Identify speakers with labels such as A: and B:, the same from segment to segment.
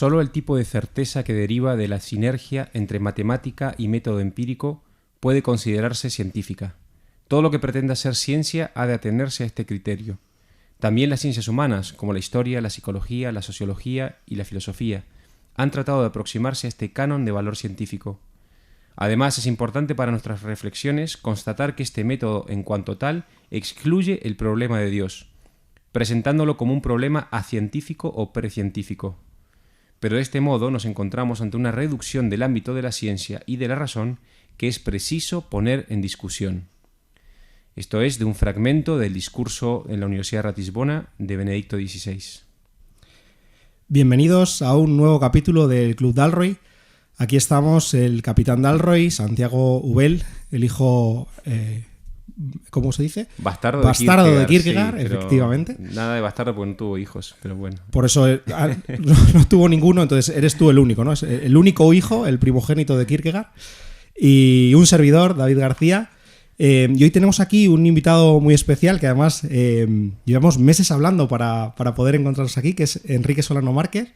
A: Solo el tipo de certeza que deriva de la sinergia entre matemática y método empírico puede considerarse científica. Todo lo que pretenda ser ciencia ha de atenerse a este criterio. También las ciencias humanas, como la historia, la psicología, la sociología y la filosofía, han tratado de aproximarse a este canon de valor científico. Además, es importante para nuestras reflexiones constatar que este método, en cuanto tal, excluye el problema de Dios, presentándolo como un problema acientífico o precientífico. Pero de este modo nos encontramos ante una reducción del ámbito de la ciencia y de la razón que es preciso poner en discusión. Esto es de un fragmento del discurso en la Universidad de Ratisbona de Benedicto XVI.
B: Bienvenidos a un nuevo capítulo del Club Dalroy. Aquí estamos el capitán Dalroy, Santiago Ubel, el hijo, ¿cómo se dice?
A: Bastardo
B: de Kierkegaard,
A: sí,
B: efectivamente.
A: Nada de bastardo porque no tuvo hijos, pero bueno.
B: Por eso no tuvo ninguno, entonces eres tú el único, ¿no? Es el único hijo, el primogénito de Kierkegaard. Y un servidor, David García. Y hoy tenemos aquí un invitado muy especial que además llevamos meses hablando para poder encontrarnos aquí, que es Enrique Solano Márquez.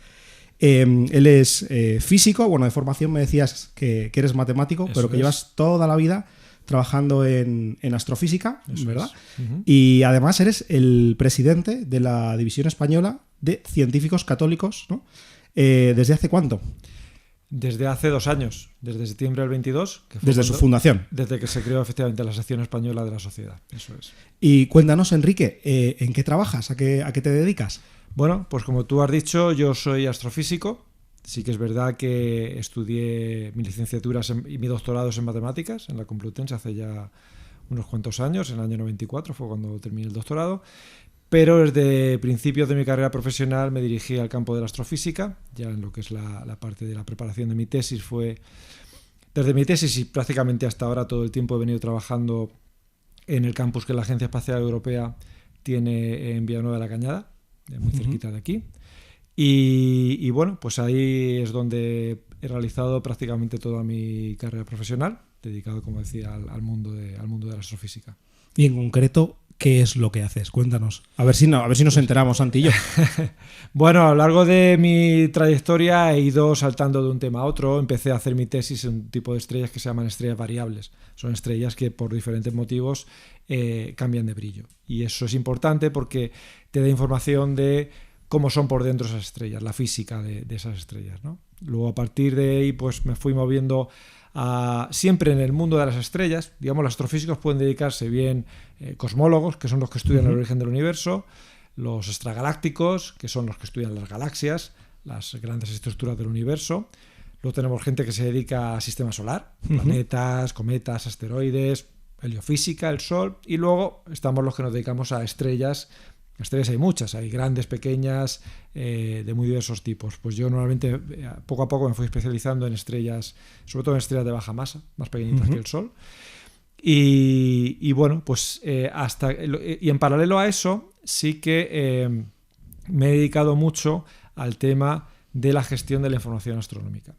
B: Él es físico, bueno, de formación me decías que eres matemático, eso pero que llevas toda la vida trabajando en astrofísica, eso ¿verdad? Uh-huh. Y además eres el presidente de la División Española de Científicos Católicos, ¿no? ¿Desde hace cuánto?
C: Desde hace 2 años, desde septiembre del 22. Que fue
B: desde su fundación.
C: Desde que se creó efectivamente la sección española de la sociedad, eso es.
B: Y cuéntanos, Enrique, ¿en qué trabajas? ¿A qué te dedicas?
C: Bueno, pues como tú has dicho, yo soy astrofísico. Sí que es verdad que estudié mi licenciatura y mi doctorado en matemáticas en la Complutense hace ya unos cuantos años, en el año 94 fue cuando terminé el doctorado. Pero desde principios de mi carrera profesional me dirigí al campo de la astrofísica, ya en lo que es la parte de la preparación de mi tesis fue... Desde mi tesis y prácticamente hasta ahora todo el tiempo he venido trabajando en el campus que la Agencia Espacial Europea tiene en Villanueva de la Cañada, muy cerquita de aquí. Y bueno, pues ahí es donde he realizado prácticamente toda mi carrera profesional, dedicado, como decía, al mundo de la astrofísica.
B: Y en concreto, ¿qué es lo que haces? Cuéntanos. A ver si nos enteramos, Santi y yo.
C: Bueno, a lo largo de mi trayectoria he ido saltando de un tema a otro. Empecé a hacer mi tesis en un tipo de estrellas que se llaman estrellas variables. Son estrellas que por diferentes motivos cambian de brillo. Y eso es importante porque te da información de cómo son por dentro esas estrellas, la física de esas estrellas, ¿no? Luego a partir de ahí pues me fui moviendo siempre en el mundo de las estrellas. Digamos, los astrofísicos pueden dedicarse bien cosmólogos, que son los que estudian el origen del universo, los extragalácticos, que son los que estudian las galaxias, las grandes estructuras del universo. Luego tenemos gente que se dedica al sistema solar, planetas, cometas, asteroides, heliofísica, el Sol, y luego estamos los que nos dedicamos a estrellas. Estrellas hay muchas, hay grandes, pequeñas, de muy diversos tipos. Pues yo normalmente, poco a poco, me fui especializando en estrellas, sobre todo en estrellas de baja masa, más pequeñitas que el Sol. Y bueno, pues y en paralelo a eso, sí que me he dedicado mucho al tema de la gestión de la información astronómica.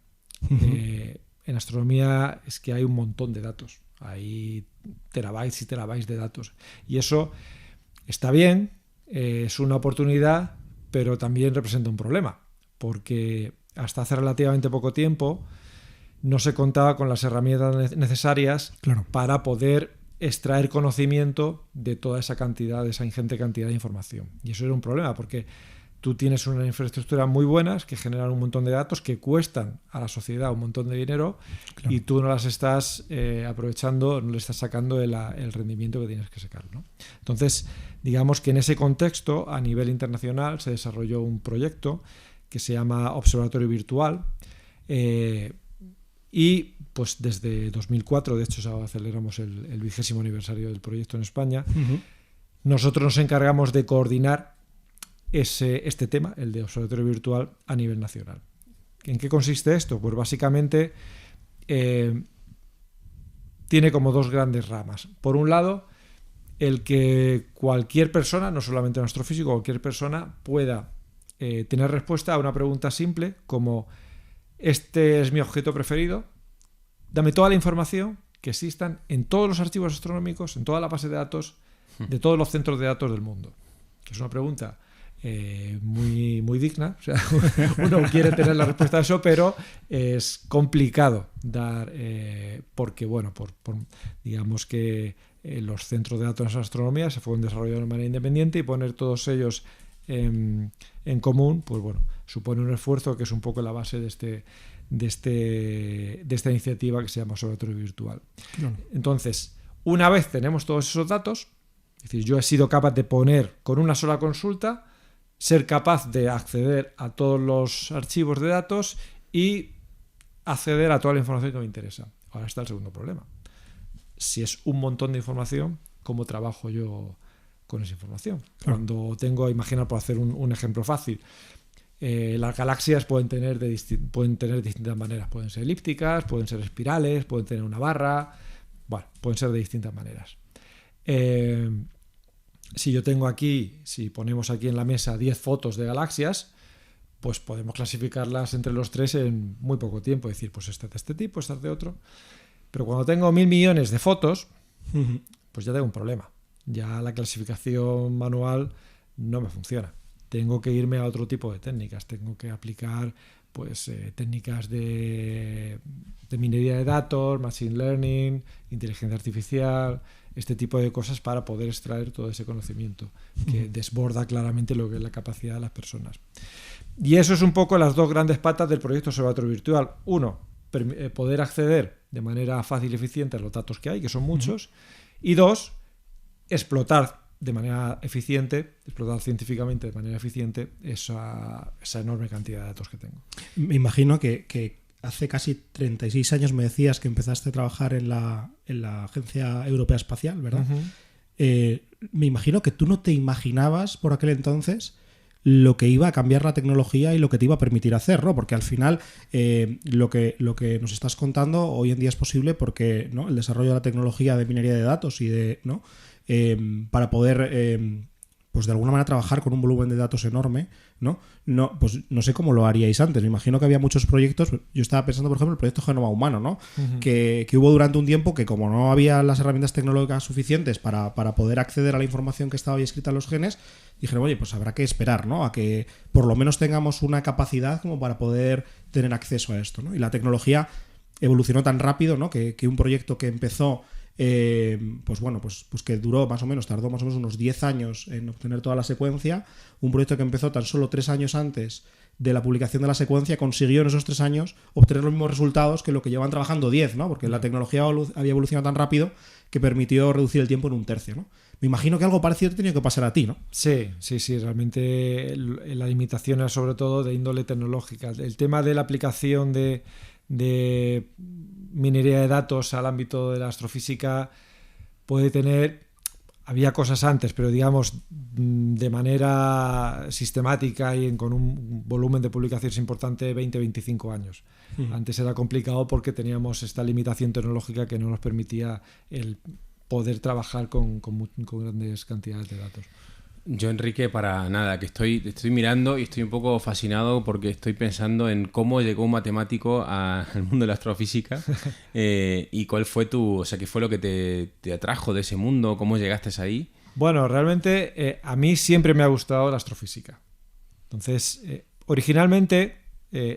C: En astronomía es que hay un montón de datos, hay terabytes y terabytes de datos. Y eso está bien. Es una oportunidad, pero también representa un problema, porque hasta hace relativamente poco tiempo no se contaba con las herramientas necesarias para poder extraer conocimiento de toda esa cantidad, de esa ingente cantidad de información. Y eso era un problema, porque tú tienes una infraestructura muy buenas que generan un montón de datos que cuestan a la sociedad un montón de dinero y tú no las estás aprovechando, no le estás sacando el rendimiento que tienes que sacar, ¿no? Entonces, digamos que en ese contexto, a nivel internacional, se desarrolló un proyecto que se llama Observatorio Virtual y pues desde 2004, de hecho aceleramos el 20º aniversario del proyecto en España, nosotros nos encargamos de coordinar este tema, el de observatorio virtual a nivel nacional. ¿En qué consiste esto? Pues básicamente tiene como 2 grandes ramas. Por un lado, el que cualquier persona, no solamente un astrofísico, cualquier persona pueda tener respuesta a una pregunta simple como: este es mi objeto preferido, dame toda la información que existan en todos los archivos astronómicos, en toda la base de datos de todos los centros de datos del mundo. Que es una pregunta muy, muy digna. O sea, uno quiere tener la respuesta a eso, pero es complicado dar, porque, bueno, digamos que los centros de datos en astronomía se fueron desarrollados de manera independiente y poner todos ellos en común, pues bueno, supone un esfuerzo que es un poco la base de esta iniciativa que se llama Observatorio Virtual.
B: Claro.
C: Entonces, una vez tenemos todos esos datos, es decir, yo he sido capaz de poner con una sola consulta, ser capaz de acceder a todos los archivos de datos y acceder a toda la información que me interesa. Ahora está el segundo problema. Si es un montón de información, ¿cómo trabajo yo con esa información?
B: Claro.
C: Cuando tengo, imagina, por hacer un ejemplo fácil, las galaxias pueden tener distintas maneras. Pueden ser elípticas, pueden ser espirales, pueden tener una barra. Bueno, pueden ser de distintas maneras. Si yo tengo aquí, si ponemos aquí en la mesa 10 fotos de galaxias, pues podemos clasificarlas entre los tres en muy poco tiempo. Es decir, pues esta es de este tipo, esta es de otro. Pero cuando tengo 1.000 millones de fotos, pues ya tengo un problema. Ya la clasificación manual no me funciona. Tengo que irme a otro tipo de técnicas. Tengo que aplicar pues técnicas de minería de datos, machine learning, inteligencia artificial, este tipo de cosas para poder extraer todo ese conocimiento que desborda claramente lo que es la capacidad de las personas. Y eso es un poco las dos grandes patas del proyecto Observatorio Virtual. Uno, poder acceder de manera fácil y eficiente a los datos que hay, que son muchos. Y dos, explotar de manera eficiente, explotar científicamente de manera eficiente esa enorme cantidad de datos que tengo.
B: Me imagino que hace casi 36 años me decías que empezaste a trabajar en la Agencia Europea Espacial, ¿verdad? Me imagino que tú no te imaginabas por aquel entonces lo que iba a cambiar la tecnología y lo que te iba a permitir hacer, ¿no? Porque al final lo que nos estás contando hoy en día es posible porque, ¿no?, el desarrollo de la tecnología de minería de datos y de, ¿no?, para poder pues de alguna manera trabajar con un volumen de datos enorme, ¿no? Pues no sé cómo lo haríais antes. Me imagino que había muchos proyectos. Yo estaba pensando, por ejemplo, el proyecto Genoma Humano, ¿no? Que hubo durante un tiempo que, como no había las herramientas tecnológicas suficientes para poder acceder a la información que estaba ahí escrita en los genes, dijeron, oye, pues habrá que esperar, ¿no?, a que por lo menos tengamos una capacidad como para poder tener acceso a esto, ¿no? Y la tecnología evolucionó tan rápido, ¿no?, que un proyecto que empezó pues bueno, pues que tardó más o menos unos 10 años en obtener toda la secuencia. Un proyecto que empezó tan solo 3 años antes de la publicación de la secuencia consiguió en esos 3 años obtener los mismos resultados que lo que llevan trabajando 10, ¿no? Porque la tecnología había evolucionado tan rápido que permitió reducir el tiempo en un tercio, ¿no? Me imagino que algo parecido te tenía que pasar a ti, ¿no?
C: Sí. Realmente la limitación es sobre todo de índole tecnológica. El tema de la aplicación de minería de datos al ámbito de la astrofísica puede tener, había cosas antes, pero digamos de manera sistemática y con un volumen de publicaciones importante, 20-25 años. Antes era complicado porque teníamos esta limitación tecnológica que no nos permitía el poder trabajar con grandes cantidades de datos.
A: Yo, Enrique, para nada, que estoy mirando y estoy un poco fascinado porque estoy pensando en cómo llegó un matemático al mundo de la astrofísica y cuál fue qué fue lo que te atrajo de ese mundo, cómo llegaste ahí.
C: Bueno, realmente a mí siempre me ha gustado la astrofísica. Entonces, originalmente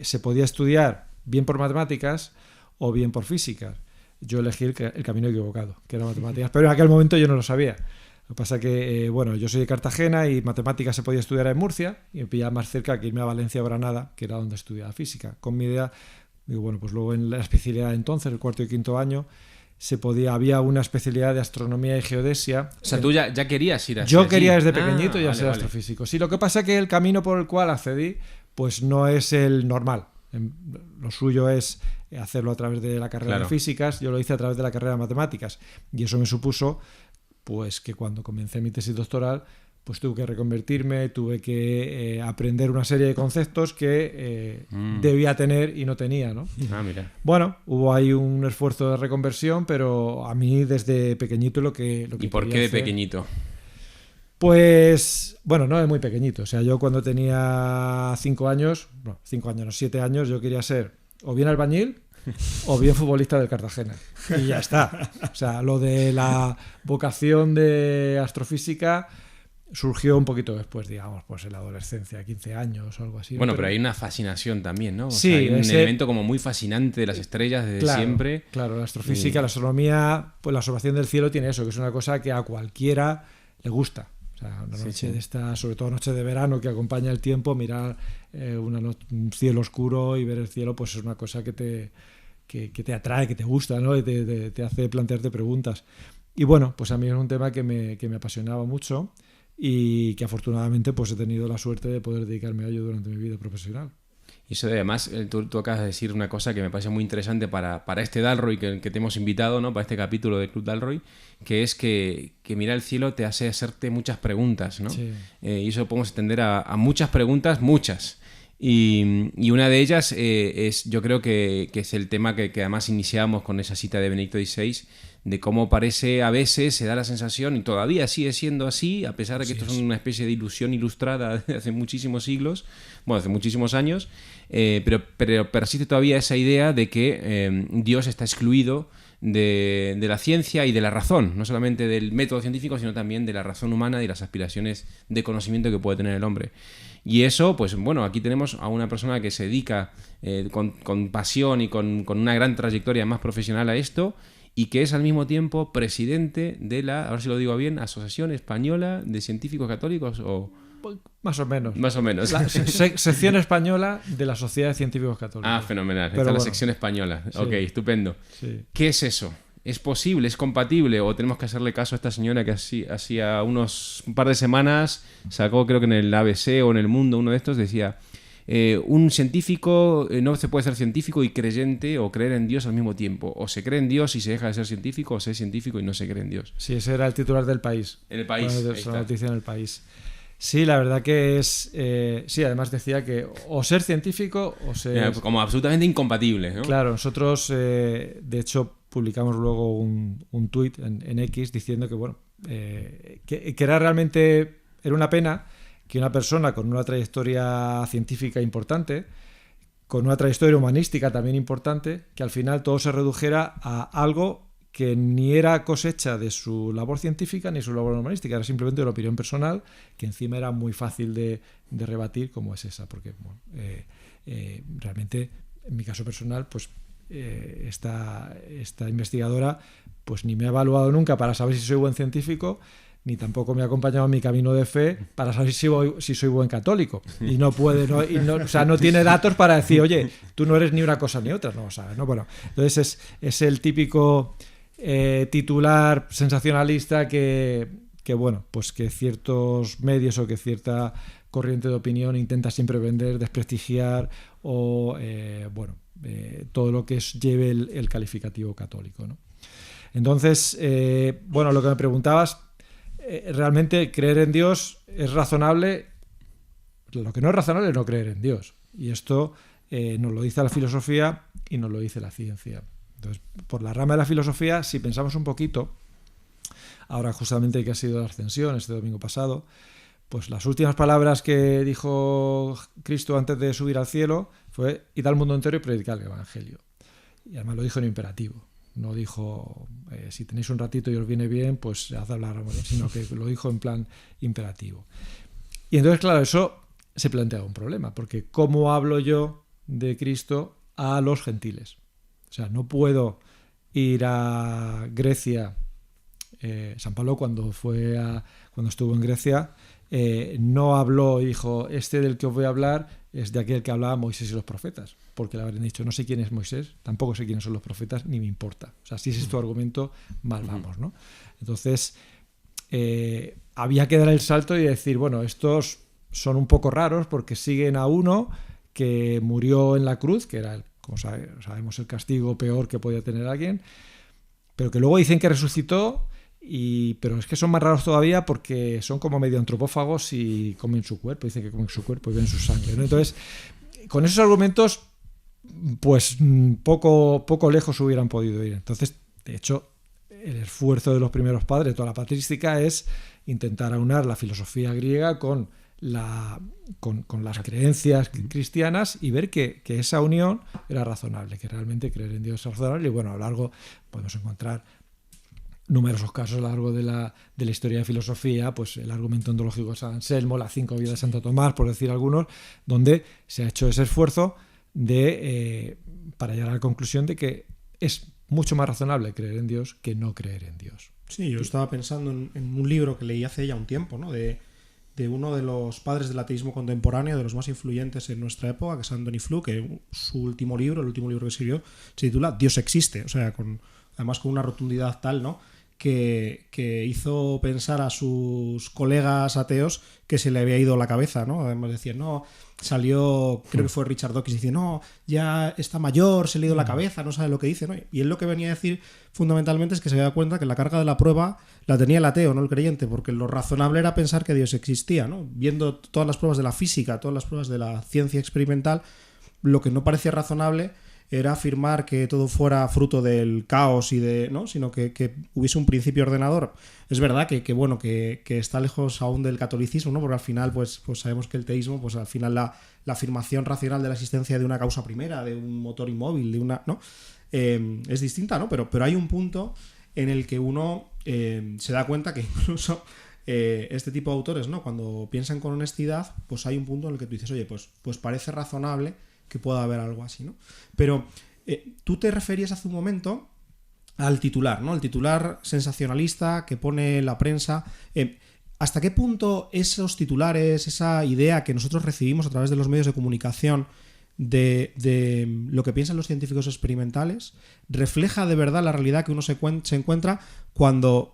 C: se podía estudiar bien por matemáticas o bien por física. Yo elegí el camino equivocado, que era matemáticas, pero en aquel momento yo no lo sabía. Lo que pasa es que, bueno, yo soy de Cartagena y matemáticas se podía estudiar en Murcia y me pillaba más cerca que irme a Valencia o Granada, que era donde estudiaba física. Con mi idea, digo, bueno, pues luego en la especialidad entonces, el cuarto y quinto año, había una especialidad de astronomía y geodesia.
A: O sea, tú ya querías ir a
C: Yo quería desde pequeñito ya ser
A: vale.
C: astrofísico. Sí, lo que pasa es que el camino por el cual accedí, pues no es el normal. Lo suyo es hacerlo a través de la carrera de físicas, yo lo hice a través de la carrera de matemáticas y eso me supuso pues que cuando comencé mi tesis doctoral pues tuve que reconvertirme, tuve que aprender una serie de conceptos que debía tener y no tenía, ¿no?
A: Mira.
C: Bueno, hubo ahí un esfuerzo de reconversión, pero a mí desde pequeñito lo que
A: ¿Y por qué de pequeñito?
C: Pues, bueno, no de muy pequeño. O sea, yo cuando tenía 7 años, yo quería ser o bien albañil o bien futbolista del Cartagena. Y ya está. O sea, lo de la vocación de astrofísica surgió un poquito después, digamos, pues en la adolescencia, 15 años o algo así.
A: Bueno, pero hay una fascinación también, ¿no? O
C: Sí,
A: sea, hay un elemento como muy fascinante de las estrellas desde
C: claro,
A: siempre.
C: Claro, la astrofísica, la astronomía, pues la observación del cielo tiene eso, que es una cosa que a cualquiera le gusta. O sea, una noche de esta, sobre todo noche de verano que acompaña el tiempo, mirar un cielo oscuro y ver el cielo, pues es una cosa que te atrae, que te gusta, ¿no? Y te hace plantearte preguntas. Y bueno, pues a mí es un tema que me apasionaba mucho y que afortunadamente pues he tenido la suerte de poder dedicarme a ello durante mi vida profesional.
A: Y eso además, tú acabas de decir una cosa que me parece muy interesante para este Dalroy que te hemos invitado, ¿no? Para este capítulo de Club Dalroy, que es que mirar el cielo te hace hacerte muchas preguntas, ¿no?
C: Sí.
A: Y eso podemos extender a muchas preguntas, muchas. Y una de ellas es, yo creo que es el tema que además iniciamos con esa cita de Benedicto XVI, de cómo parece a veces, se da la sensación, y todavía sigue siendo así, a pesar de que esto es una especie de ilusión ilustrada de hace muchísimos siglos, bueno, hace muchísimos años, pero persiste todavía esa idea de que Dios está excluido de la ciencia y de la razón, no solamente del método científico, sino también de la razón humana y las aspiraciones de conocimiento que puede tener el hombre. Y eso, pues bueno, aquí tenemos a una persona que se dedica con pasión y con una gran trayectoria más profesional a esto, y que es al mismo tiempo presidente de la, a ver si lo digo bien, Asociación Española de Científicos Católicos, o...
C: Más o menos.
A: Más o menos.
C: La sección española de la Sociedad de Científicos Católicos.
A: Ah, fenomenal.
C: Pero
A: Está
C: bueno,
A: la sección española.
C: sí.
A: Ok, estupendo.
C: Sí.
A: ¿Qué es eso? ¿Es posible? ¿Es compatible? ¿O tenemos que hacerle caso a esta señora que hacía un par de semanas sacó, creo que en el ABC o en El Mundo, uno de estos, decía... un científico no se puede ser científico y creyente o creer en Dios al mismo tiempo. O se cree en Dios y se deja de ser científico, o se es científico y no se cree en Dios.
C: Sí, ese era el titular del País.
A: En El País.
C: Bueno, esa noticia en El País. Sí, la verdad que es... sí, además decía que o ser científico o ser...
A: Como absolutamente incompatible, ¿no?
C: Claro, nosotros de hecho publicamos luego un tuit en X diciendo que, bueno, que era realmente... Era una pena que una persona con una trayectoria científica importante, con una trayectoria humanística también importante, que al final todo se redujera a algo que ni era cosecha de su labor científica ni su labor humanística, era simplemente una opinión personal que encima era muy fácil de rebatir, como es esa, porque bueno, realmente en mi caso personal pues esta investigadora pues ni me ha evaluado nunca para saber si soy buen científico, ni tampoco me ha acompañado en mi camino de fe para saber si soy buen católico. Y no puede, o sea, no tiene datos para decir, oye, tú no eres ni una cosa ni otra, no sabes, ¿no? Bueno, entonces es el típico titular sensacionalista que bueno, pues que ciertos medios o que cierta corriente de opinión intenta siempre vender, desprestigiar o todo lo que lleve el calificativo católico, ¿no? Entonces, bueno, lo que me preguntabas, realmente creer en Dios es razonable. Lo que no es razonable es no creer en Dios. Y esto nos lo dice la filosofía y nos lo dice la ciencia. Entonces, por la rama de la filosofía, si pensamos un poquito, ahora justamente que ha sido la ascensión este domingo pasado, pues las últimas palabras que dijo Cristo antes de subir al cielo fue: id al mundo entero y predicad el evangelio. Y además lo dijo en imperativo. No dijo, si tenéis un ratito y os viene bien, pues haz hablar, sino que lo dijo en plan imperativo. Y entonces, claro, eso se plantea un problema, porque ¿cómo hablo yo de Cristo a los gentiles? O sea, no puedo ir a Grecia. San Pablo cuando estuvo en Grecia no habló y dijo: este del que os voy a hablar es de aquel que hablaba Moisés y los profetas, porque le habrían dicho: no sé quién es Moisés, tampoco sé quiénes son los profetas, ni me importa. O sea, si ese es tu argumento, mal vamos, ¿no? Entonces había que dar el salto y decir: bueno, estos son un poco raros porque siguen a uno que murió en la cruz, que era, como sabemos, el castigo peor que podía tener alguien, pero que luego dicen que resucitó. Pero es que son más raros todavía porque son como medio antropófagos y comen su cuerpo, dicen que comen su cuerpo y ven su sangre, ¿no? Entonces, con esos argumentos, pues poco lejos hubieran podido ir. Entonces, de hecho, el esfuerzo de los primeros padres, toda la patrística, es intentar aunar la filosofía griega con las creencias cristianas y ver que esa unión era razonable, que realmente creer en Dios es razonable. Y bueno, a lo largo podemos encontrar numerosos casos a lo largo de la historia de filosofía, pues el argumento ontológico de San Anselmo, las 5 vidas de Santo Tomás, por decir algunos, donde se ha hecho ese esfuerzo para llegar a la conclusión de que es mucho más razonable creer en Dios que no creer en Dios.
B: Sí, yo estaba pensando en un libro que leí hace ya un tiempo, ¿no? De uno de los padres del ateísmo contemporáneo, de los más influyentes en nuestra época, que es Anthony Flew, que su último libro, el último libro que escribió, se titula Dios existe, o sea, además con una rotundidad tal, ¿no?, que hizo pensar a sus colegas ateos que se le había ido la cabeza, ¿no? Además decían, no, salió, creo que fue Richard Dawkins, dice, no, ya está mayor, se le ha ido la cabeza, no sabe lo que dice, ¿no? Y él lo que venía a decir fundamentalmente es que se había dado cuenta que la carga de la prueba la tenía el ateo, no el creyente, porque lo razonable era pensar que Dios existía, ¿no? Viendo todas las pruebas de la física, todas las pruebas de la ciencia experimental, lo que no parecía razonable era afirmar que todo fuera fruto del caos ¿no? Sino que hubiese un principio ordenador. Es verdad que está lejos aún del catolicismo, ¿no? Porque al final pues sabemos que el teísmo, pues al final la afirmación racional de la existencia de una causa primera, de un motor inmóvil, de una, ¿no? Es distinta, ¿no? Pero hay un punto en el que uno se da cuenta que incluso este tipo de autores, ¿no?, cuando piensan con honestidad, pues hay un punto en el que tú dices, oye, pues parece razonable que pueda haber algo así, ¿no? Pero tú te referías hace un momento al titular, ¿no? El titular sensacionalista que pone la prensa. ¿Hasta qué punto esos titulares, esa idea que nosotros recibimos a través de los medios de comunicación de lo que piensan los científicos experimentales refleja de verdad la realidad que uno se encuentra cuando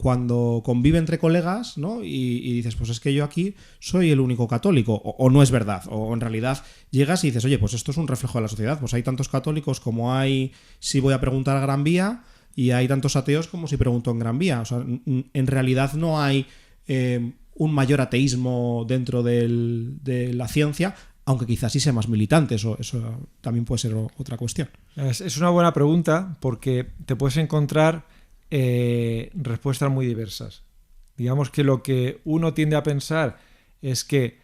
B: convive entre colegas, ¿no? Y dices, pues es que yo aquí soy el único católico, o no es verdad, o en realidad llegas y dices, oye, pues esto es un reflejo de la sociedad, pues hay tantos católicos como hay si voy a preguntar a Gran Vía, y hay tantos ateos como si pregunto en Gran Vía. O sea, en realidad no hay un mayor ateísmo dentro de la ciencia, aunque quizás sí sea más militante, eso también puede ser otra cuestión.
C: Es una buena pregunta porque te puedes encontrar respuestas muy diversas. Digamos que lo que uno tiende a pensar es que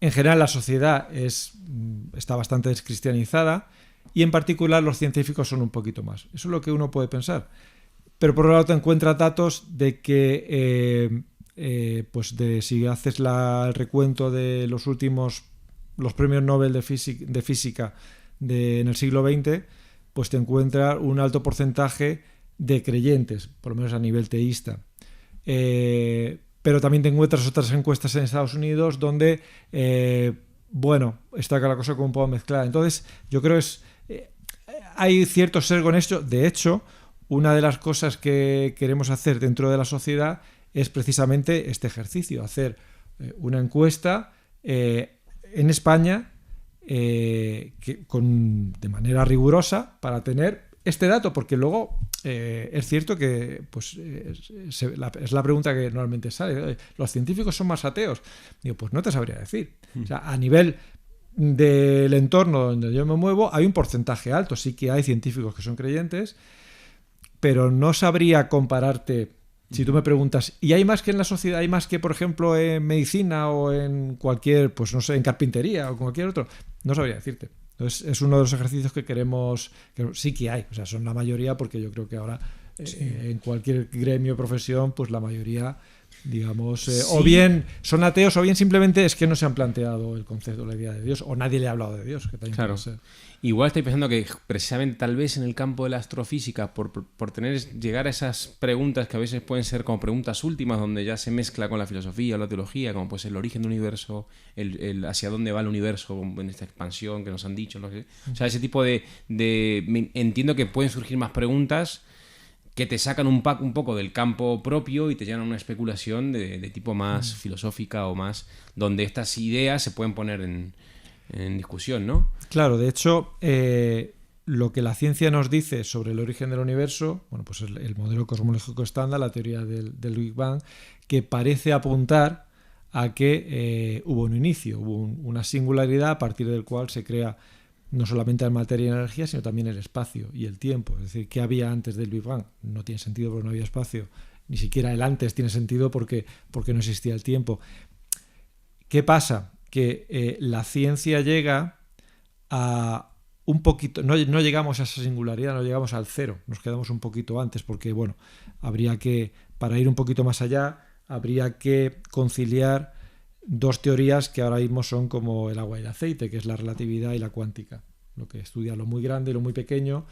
C: en general la sociedad está bastante descristianizada y en particular los científicos son un poquito más. Eso es lo que uno puede pensar. Pero por otro lado te encuentras datos de que si haces el recuento de los premios Nobel de física en el siglo XX, pues te encuentras un alto porcentaje de creyentes, por lo menos a nivel teísta. Pero también te encuentras otras encuestas en Estados Unidos donde, está la cosa como un poco mezclada. Entonces, yo creo hay cierto sesgo en esto. De hecho, una de las cosas que queremos hacer dentro de la sociedad es precisamente este ejercicio, hacer una encuesta en España de manera rigurosa para tener este dato, porque luego es cierto que es la pregunta que normalmente sale, ¿los científicos son más ateos? Digo, pues no te sabría decir. O sea, a nivel del entorno donde yo me muevo hay un porcentaje alto, sí que hay científicos que son creyentes, pero no sabría compararte. Si tú me preguntas, ¿y hay más que en la sociedad? ¿Hay más que, por ejemplo, en medicina o en cualquier, pues no sé, en carpintería o cualquier otro? No sabría decirte. Entonces, es uno de los ejercicios que queremos, que sí que hay. O sea, son la mayoría, porque yo creo que ahora en cualquier gremio o profesión, pues la mayoría, digamos, o bien son ateos o bien simplemente es que no se han planteado el concepto, la idea de Dios, o nadie le ha hablado de Dios. Que también
A: claro.
C: Puede ser.
A: Igual estoy pensando que precisamente tal vez en el campo de la astrofísica, por llegar a esas preguntas que a veces pueden ser como preguntas últimas, donde ya se mezcla con la filosofía o la teología, como pues el origen del universo, el hacia dónde va el universo en esta expansión que nos han dicho, no sé. O sea, ese tipo entiendo que pueden surgir más preguntas que te sacan un poco del campo propio y te llevan a una especulación de tipo más filosófica o más donde estas ideas se pueden poner en discusión, ¿no?
C: Claro, de hecho, lo que la ciencia nos dice sobre el origen del universo, bueno, pues el modelo cosmológico estándar, la teoría del Big Bang, que parece apuntar a que hubo un inicio, hubo una singularidad a partir del cual se crea no solamente la materia y la energía, sino también el espacio y el tiempo. Es decir, ¿qué había antes del Big Bang? No tiene sentido porque no había espacio. Ni siquiera el antes tiene sentido porque no existía el tiempo. ¿Qué pasa? Que la ciencia llega a un poquito, no llegamos a esa singularidad, no llegamos al cero, nos quedamos un poquito antes, porque bueno, habría que, para ir un poquito más allá, habría que conciliar dos teorías que ahora mismo son como el agua y el aceite, que es la relatividad y la cuántica, lo que estudia lo muy grande y lo muy pequeño.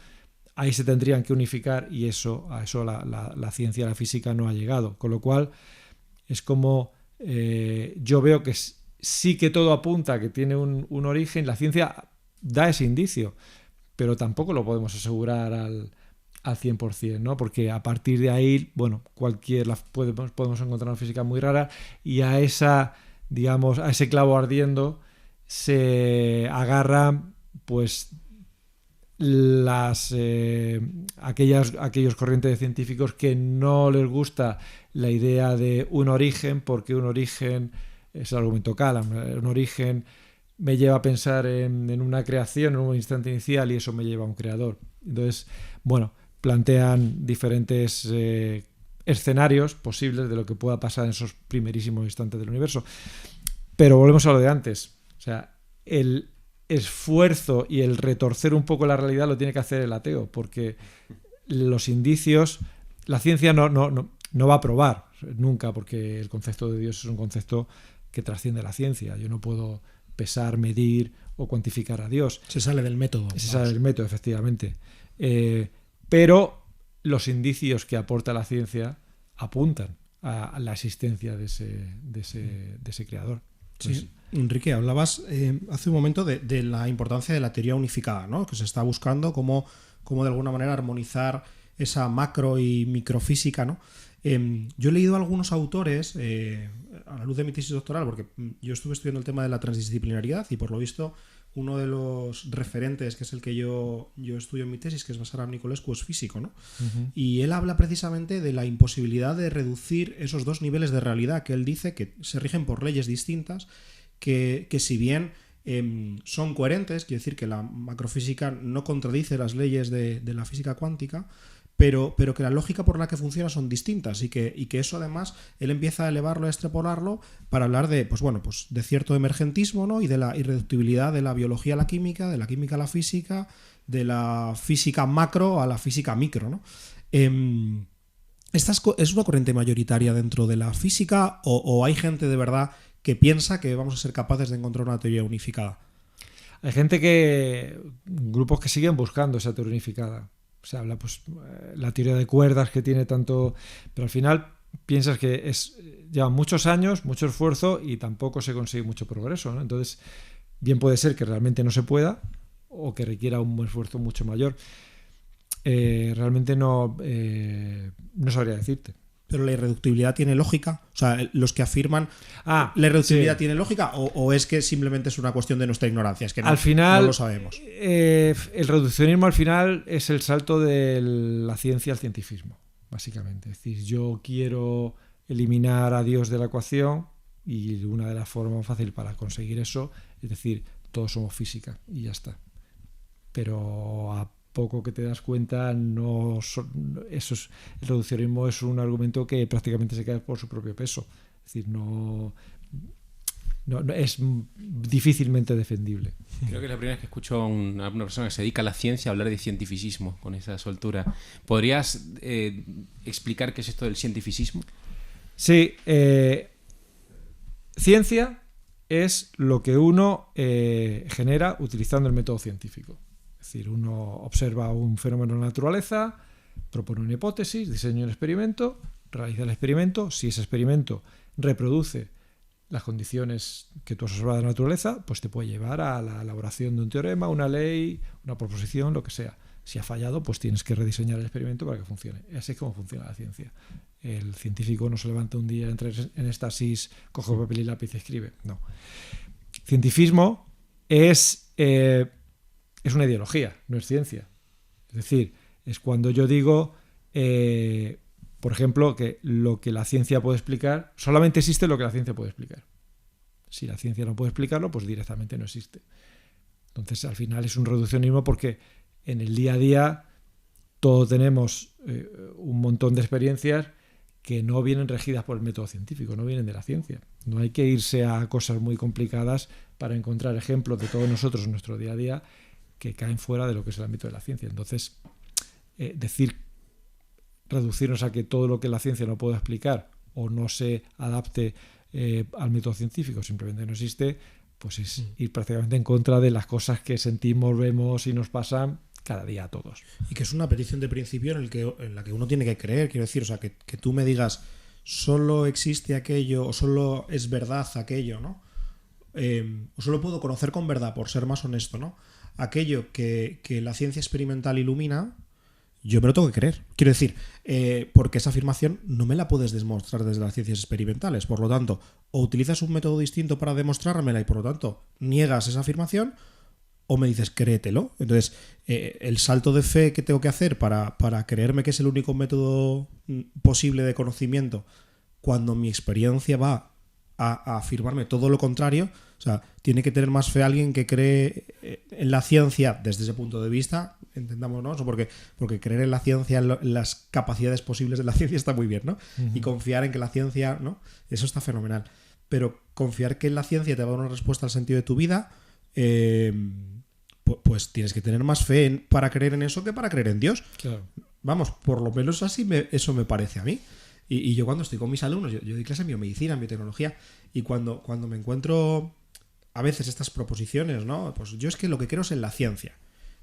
C: Ahí se tendrían que unificar y a eso la ciencia, la física no ha llegado, con lo cual es como yo veo que sí que todo apunta a que tiene un origen, la ciencia da ese indicio, pero tampoco lo podemos asegurar al 100%, ¿no? Porque a partir de ahí, bueno, podemos encontrar una física muy rara y a ese clavo ardiendo se agarra pues aquellos corrientes de científicos que no les gusta la idea de un origen, porque un origen es el argumento Kalam, un origen me lleva a pensar en una creación, en un instante inicial, y eso me lleva a un creador. Entonces, bueno, plantean diferentes escenarios posibles de lo que pueda pasar en esos primerísimos instantes del universo. Pero volvemos a lo de antes. O sea, el esfuerzo y el retorcer un poco la realidad lo tiene que hacer el ateo, porque los indicios, la ciencia no va a probar nunca, porque el concepto de Dios es un concepto que trasciende la ciencia. Yo no puedo pesar, medir o cuantificar a Dios.
B: Se sale del método.
C: Se sale del método, efectivamente. Pero los indicios que aporta la ciencia apuntan a la existencia de ese creador. Entonces,
B: sí. Enrique, hablabas hace un momento de la importancia de la teoría unificada, ¿no? Que se está buscando cómo de alguna manera armonizar esa macro y microfísica, ¿no? Yo he leído a algunos autores a la luz de mi tesis doctoral, porque yo estuve estudiando el tema de la transdisciplinariedad y por lo visto uno de los referentes, que es el que yo estudio en mi tesis, que es Basarab Nicolescu, es físico, ¿no? Uh-huh. Y él habla precisamente de la imposibilidad de reducir esos dos niveles de realidad que él dice que se rigen por leyes distintas, que si bien son coherentes, quiere decir que la macrofísica no contradice las leyes de la física cuántica, pero que la lógica por la que funciona son distintas y que eso además él empieza a elevarlo, a extrapolarlo para hablar de, pues bueno, pues de cierto emergentismo, ¿no? Y de la irreductibilidad de la biología a la química, de la química a la física, de la física macro a la física micro, ¿no? ¿Esta es una corriente mayoritaria dentro de la física o hay gente de verdad que piensa que vamos a ser capaces de encontrar una teoría unificada?
C: Hay grupos que siguen buscando esa teoría unificada. Se habla, pues, la teoría de cuerdas que tiene tanto, pero al final piensas que lleva muchos años, mucho esfuerzo y tampoco se consigue mucho progreso, ¿no? Entonces, bien puede ser que realmente no se pueda o que requiera un esfuerzo mucho mayor. Realmente no sabría decirte.
B: ¿Pero la irreductibilidad tiene lógica? O sea, los que afirman ¿la irreductibilidad tiene lógica o es que simplemente es una cuestión de nuestra ignorancia? Es que
C: al final,
B: no lo sabemos.
C: El reduccionismo al final es el salto de la ciencia al cientificismo, básicamente. Es decir, yo quiero eliminar a Dios de la ecuación y una de las formas fáciles para conseguir eso es decir, todos somos física y ya está. Pero a poco que te das cuenta, el reduccionismo es un argumento que prácticamente se cae por su propio peso. Es decir, no es difícilmente defendible.
A: Creo que es la primera vez que escucho a una persona que se dedica a la ciencia hablar de cientificismo con esa soltura. ¿Podrías explicar qué es esto del cientificismo?
C: Sí, ciencia es lo que uno genera utilizando el método científico. Es decir, uno observa un fenómeno en la naturaleza, propone una hipótesis, diseña un experimento, realiza el experimento. Si ese experimento reproduce las condiciones que tú has observado en la naturaleza, pues te puede llevar a la elaboración de un teorema, una ley, una proposición, lo que sea. Si ha fallado, pues tienes que rediseñar el experimento para que funcione. Así es como funciona la ciencia. El científico no se levanta un día, entra en éxtasis, coge papel y lápiz y escribe. No. Cientifismo es una ideología, no es ciencia. Es decir, es cuando yo digo, por ejemplo, que lo que la ciencia puede explicar, solamente existe lo que la ciencia puede explicar. Si la ciencia no puede explicarlo, pues directamente no existe. Entonces, al final es un reduccionismo porque en el día a día todos tenemos un montón de experiencias que no vienen regidas por el método científico, no vienen de la ciencia. No hay que irse a cosas muy complicadas para encontrar ejemplos de todos nosotros en nuestro día a día que caen fuera de lo que es el ámbito de la ciencia. Entonces, reducirnos a que todo lo que la ciencia no pueda explicar o no se adapte al método científico, simplemente no existe, pues es ir prácticamente en contra de las cosas que sentimos, vemos y nos pasan cada día a todos.
B: Y que es una petición de principio en la que uno tiene que creer, quiero decir, o sea, que tú me digas solo existe aquello o solo es verdad aquello, ¿no? O solo puedo conocer con verdad, por ser más honesto, ¿no? Aquello que la ciencia experimental ilumina, yo me lo tengo que creer. Quiero decir, porque esa afirmación no me la puedes demostrar desde las ciencias experimentales. Por lo tanto, o utilizas un método distinto para demostrármela y por lo tanto niegas esa afirmación, o me dices créetelo. Entonces, el salto de fe que tengo que hacer para creerme que es el único método posible de conocimiento, cuando mi experiencia va a afirmarme todo lo contrario, o sea, tiene que tener más fe alguien que cree en la ciencia desde ese punto de vista, entendamos, ¿no? Porque creer en la ciencia, en las capacidades posibles de la ciencia está muy bien, ¿no? Uh-huh. Y confiar en que la ciencia, ¿no? Eso está fenomenal. Pero confiar que en la ciencia te va a dar una respuesta al sentido de tu vida, pues tienes que tener más fe para creer en eso que para creer en Dios.
C: Claro.
B: Vamos, por lo menos así eso me parece a mí. Y yo cuando estoy con mis alumnos, yo doy clase en biomedicina, en biotecnología, y cuando me encuentro a veces estas proposiciones, ¿no? Pues yo es que lo que creo es en la ciencia.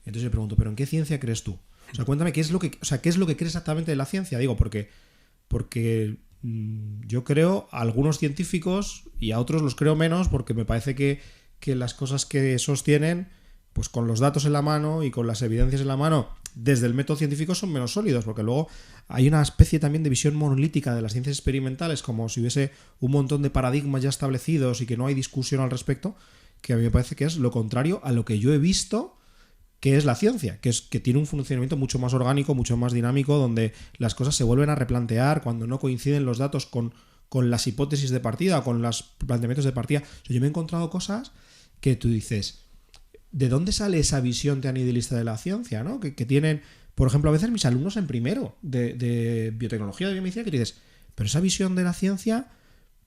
B: Entonces le pregunto, ¿pero en qué ciencia crees tú? O sea, cuéntame qué es lo que crees exactamente de la ciencia. Digo, porque yo creo a algunos científicos y a otros los creo menos, porque me parece que las cosas que sostienen, pues con los datos en la mano y con las evidencias en la mano, desde el método científico son menos sólidos, porque luego hay una especie también de visión monolítica de las ciencias experimentales, como si hubiese un montón de paradigmas ya establecidos y que no hay discusión al respecto, que a mí me parece que es lo contrario a lo que yo he visto que es la ciencia, que tiene un funcionamiento mucho más orgánico, mucho más dinámico, donde las cosas se vuelven a replantear cuando no coinciden los datos con las hipótesis de partida o con los planteamientos de partida. O sea, yo me he encontrado cosas que tú dices, ¿de dónde sale esa visión tan idealista de la ciencia, ¿no? Que tienen, por ejemplo, a veces mis alumnos en primero de biotecnología, de biomedicina, que dices, pero esa visión de la ciencia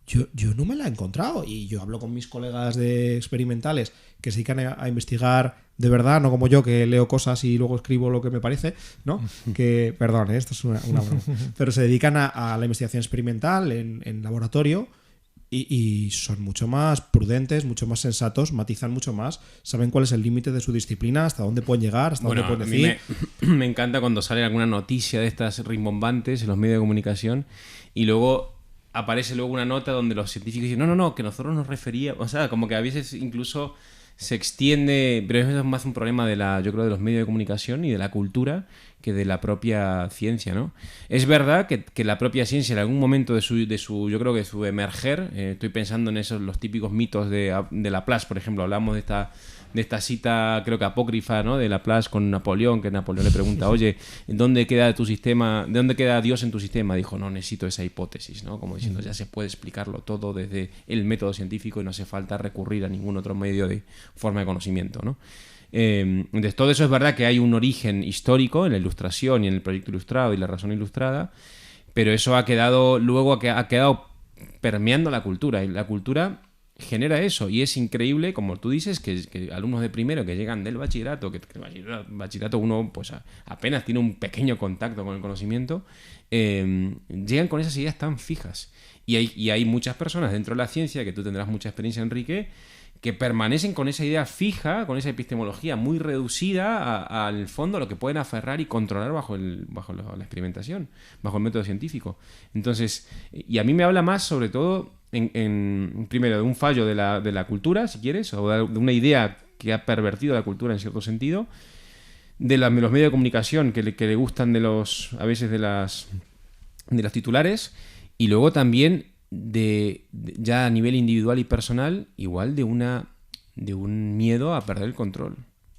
B: yo no me la he encontrado. Y yo hablo con mis colegas de experimentales que se dedican a investigar de verdad, no como yo, que leo cosas y luego escribo lo que me parece, ¿no? Que, perdón, esto es una broma. Pero se dedican a la investigación experimental en laboratorio. Y son mucho más prudentes, mucho más sensatos, matizan mucho más, saben cuál es el límite de su disciplina, hasta dónde pueden llegar, hasta dónde pueden decir.
A: Me encanta cuando sale alguna noticia de estas rimbombantes en los medios de comunicación y luego aparece una nota donde los científicos dicen no, que nosotros nos referíamos, o sea, como que a veces incluso se extiende, pero eso es más un problema yo creo, de los medios de comunicación y de la cultura que de la propia ciencia, ¿no? Es verdad que la propia ciencia en algún momento de su yo creo que de su emerger, estoy pensando en los típicos mitos de Laplace, por ejemplo, hablamos de esta cita, creo que apócrifa, ¿no? De Laplace con Napoleón, que Napoleón le pregunta, oye, ¿dónde queda tu sistema? ¿De dónde queda Dios en tu sistema? Dijo, no, necesito esa hipótesis, ¿no? Como diciendo, ya se puede explicarlo todo desde el método científico y no hace falta recurrir a ningún otro medio de forma de conocimiento, ¿no? Entonces, todo eso es verdad que hay un origen histórico en la ilustración y en el proyecto ilustrado y la razón ilustrada, pero eso ha quedado permeando la cultura, y la cultura genera eso, y es increíble, como tú dices, que alumnos de primero que llegan del bachillerato, que el bachillerato uno pues apenas tiene un pequeño contacto con el conocimiento, llegan con esas ideas tan fijas. Y hay muchas personas dentro de la ciencia, que tú tendrás mucha experiencia, Enrique, que permanecen con esa idea fija, con esa epistemología muy reducida al fondo, a lo que pueden aferrar y controlar bajo la experimentación, bajo el método científico. Entonces, y a mí me habla más sobre todo primero de un fallo de la cultura, si quieres, o de una idea que ha pervertido la cultura en cierto sentido, de los medios de comunicación que le gustan a veces de las titulares, y luego también ya a nivel individual y personal, igual de un miedo a perder el control,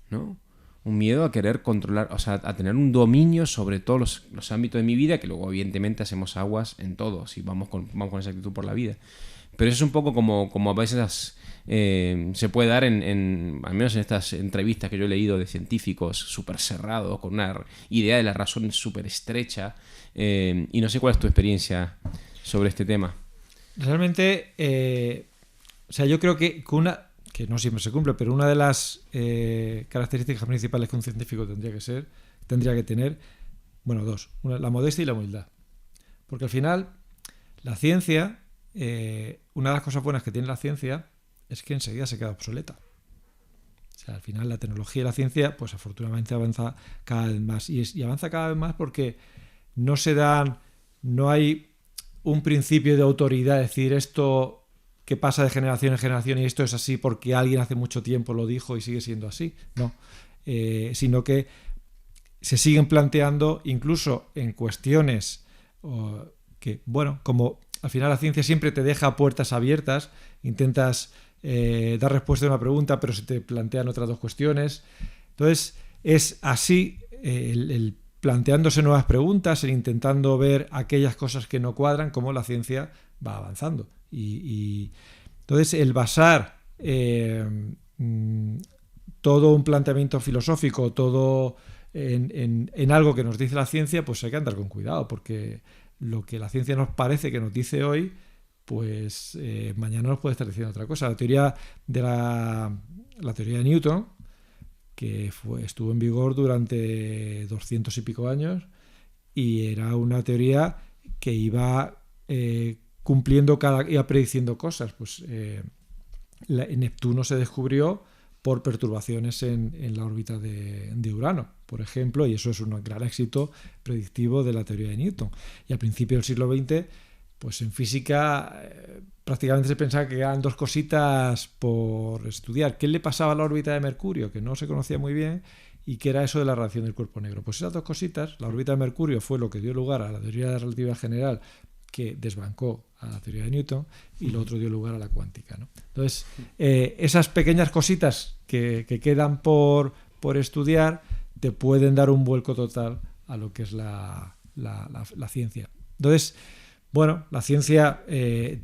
A: ¿no? Un miedo a querer controlar, o sea, a tener un dominio sobre todos los ámbitos de mi vida, que luego evidentemente hacemos aguas en todos y vamos con esa actitud por la vida. Pero eso es un poco como a veces se puede dar al menos en estas entrevistas que yo he leído de científicos súper cerrados, con una idea de la razón súper estrecha, y no sé cuál es tu experiencia sobre este tema.
C: Realmente, o sea, yo creo que que no siempre se cumple, pero una de las características principales que un científico tendría que tener, bueno, dos, la modestia y la humildad. Porque al final, la ciencia, una de las cosas buenas que tiene la ciencia es que enseguida se queda obsoleta. O sea, al final la tecnología y la ciencia, pues afortunadamente avanza cada vez más. Y avanza cada vez más porque no hay un principio de autoridad, es decir, esto que pasa de generación en generación y esto es así porque alguien hace mucho tiempo lo dijo y sigue siendo así. No, sino que se siguen planteando incluso en cuestiones que, bueno, como al final la ciencia siempre te deja puertas abiertas, intentas dar respuesta a una pregunta, pero se te plantean otras dos cuestiones. Entonces, es así el planteándose nuevas preguntas, el intentando ver aquellas cosas que no cuadran, como la ciencia va avanzando. Y entonces, el basar todo un planteamiento filosófico, todo en algo que nos dice la ciencia, pues hay que andar con cuidado, porque lo que la ciencia nos parece que nos dice hoy, pues mañana nos puede estar diciendo otra cosa. La teoría de Newton, que estuvo en vigor durante 200 y pico años, y era una teoría que iba cumpliendo iba prediciendo cosas. Pues Neptuno se descubrió por perturbaciones en la órbita de Urano, por ejemplo, y eso es un gran éxito predictivo de la teoría de Newton. Y al principio del siglo XX, pues en física prácticamente se pensaba que eran dos cositas por estudiar. ¿Qué le pasaba a la órbita de Mercurio? Que no se conocía muy bien, y que era eso de la radiación del cuerpo negro. Pues esas dos cositas, la órbita de Mercurio fue lo que dio lugar a la teoría de la relatividad general, que desbancó a la teoría de Newton, y lo otro dio lugar a la cuántica, ¿no? Entonces, esas pequeñas cositas que quedan por estudiar te pueden dar un vuelco total a lo que es la ciencia. Entonces, bueno, la ciencia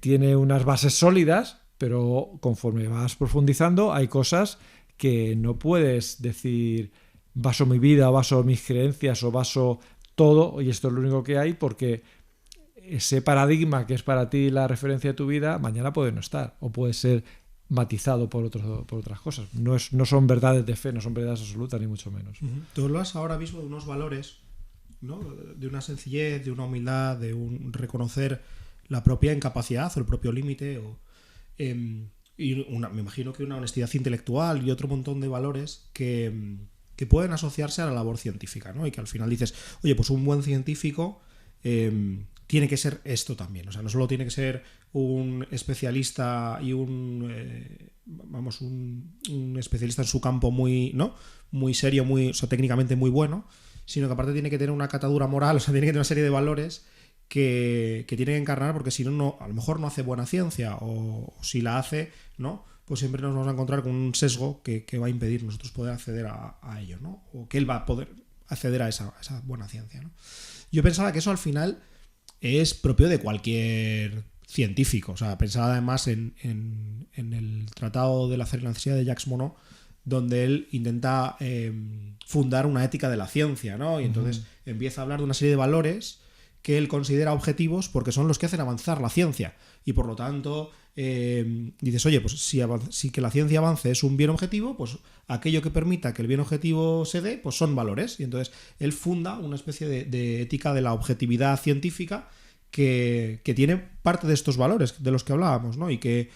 C: tiene unas bases sólidas, pero conforme vas profundizando hay cosas que no puedes decir baso mi vida, o baso mis creencias, o baso todo, y esto es lo único que hay, porque ese paradigma que es para ti la referencia de tu vida, mañana puede no estar, o puede ser matizado por otras cosas. No son verdades de fe, no son verdades absolutas, ni mucho menos.
B: Tú hablas ahora mismo de unos valores, ¿no? De una sencillez, de una humildad, de un reconocer la propia incapacidad o el propio límite, y me imagino que una honestidad intelectual y otro montón de valores que pueden asociarse a la labor científica, ¿no? Y que al final dices, oye, pues un buen científico tiene que ser esto también. O sea, no solo tiene que ser un especialista y un especialista en su campo muy serio, o sea, técnicamente muy bueno, sino que aparte tiene que tener una catadura moral, o sea, tiene que tener una serie de valores que tiene que encarnar, porque si no, a lo mejor no hace buena ciencia, o si la hace, ¿no? Pues siempre nos vamos a encontrar con un sesgo que va a impedir nosotros poder acceder a ello, ¿no? O que él va a poder acceder a esa buena ciencia, ¿no? Yo pensaba que eso al final es propio de cualquier científico. O sea, pensaba además en el Tratado de la Necesidad de Jacques Monod, donde él intenta fundar una ética de la ciencia, ¿no? Y entonces empieza a hablar de una serie de valores que él considera objetivos porque son los que hacen avanzar la ciencia. Y por lo tanto, dices, oye, pues si que la ciencia avance es un bien objetivo, pues aquello que permita que el bien objetivo se dé, pues son valores. Y entonces él funda una especie de ética de la objetividad científica que tiene parte de estos valores de los que hablábamos, ¿no? Y que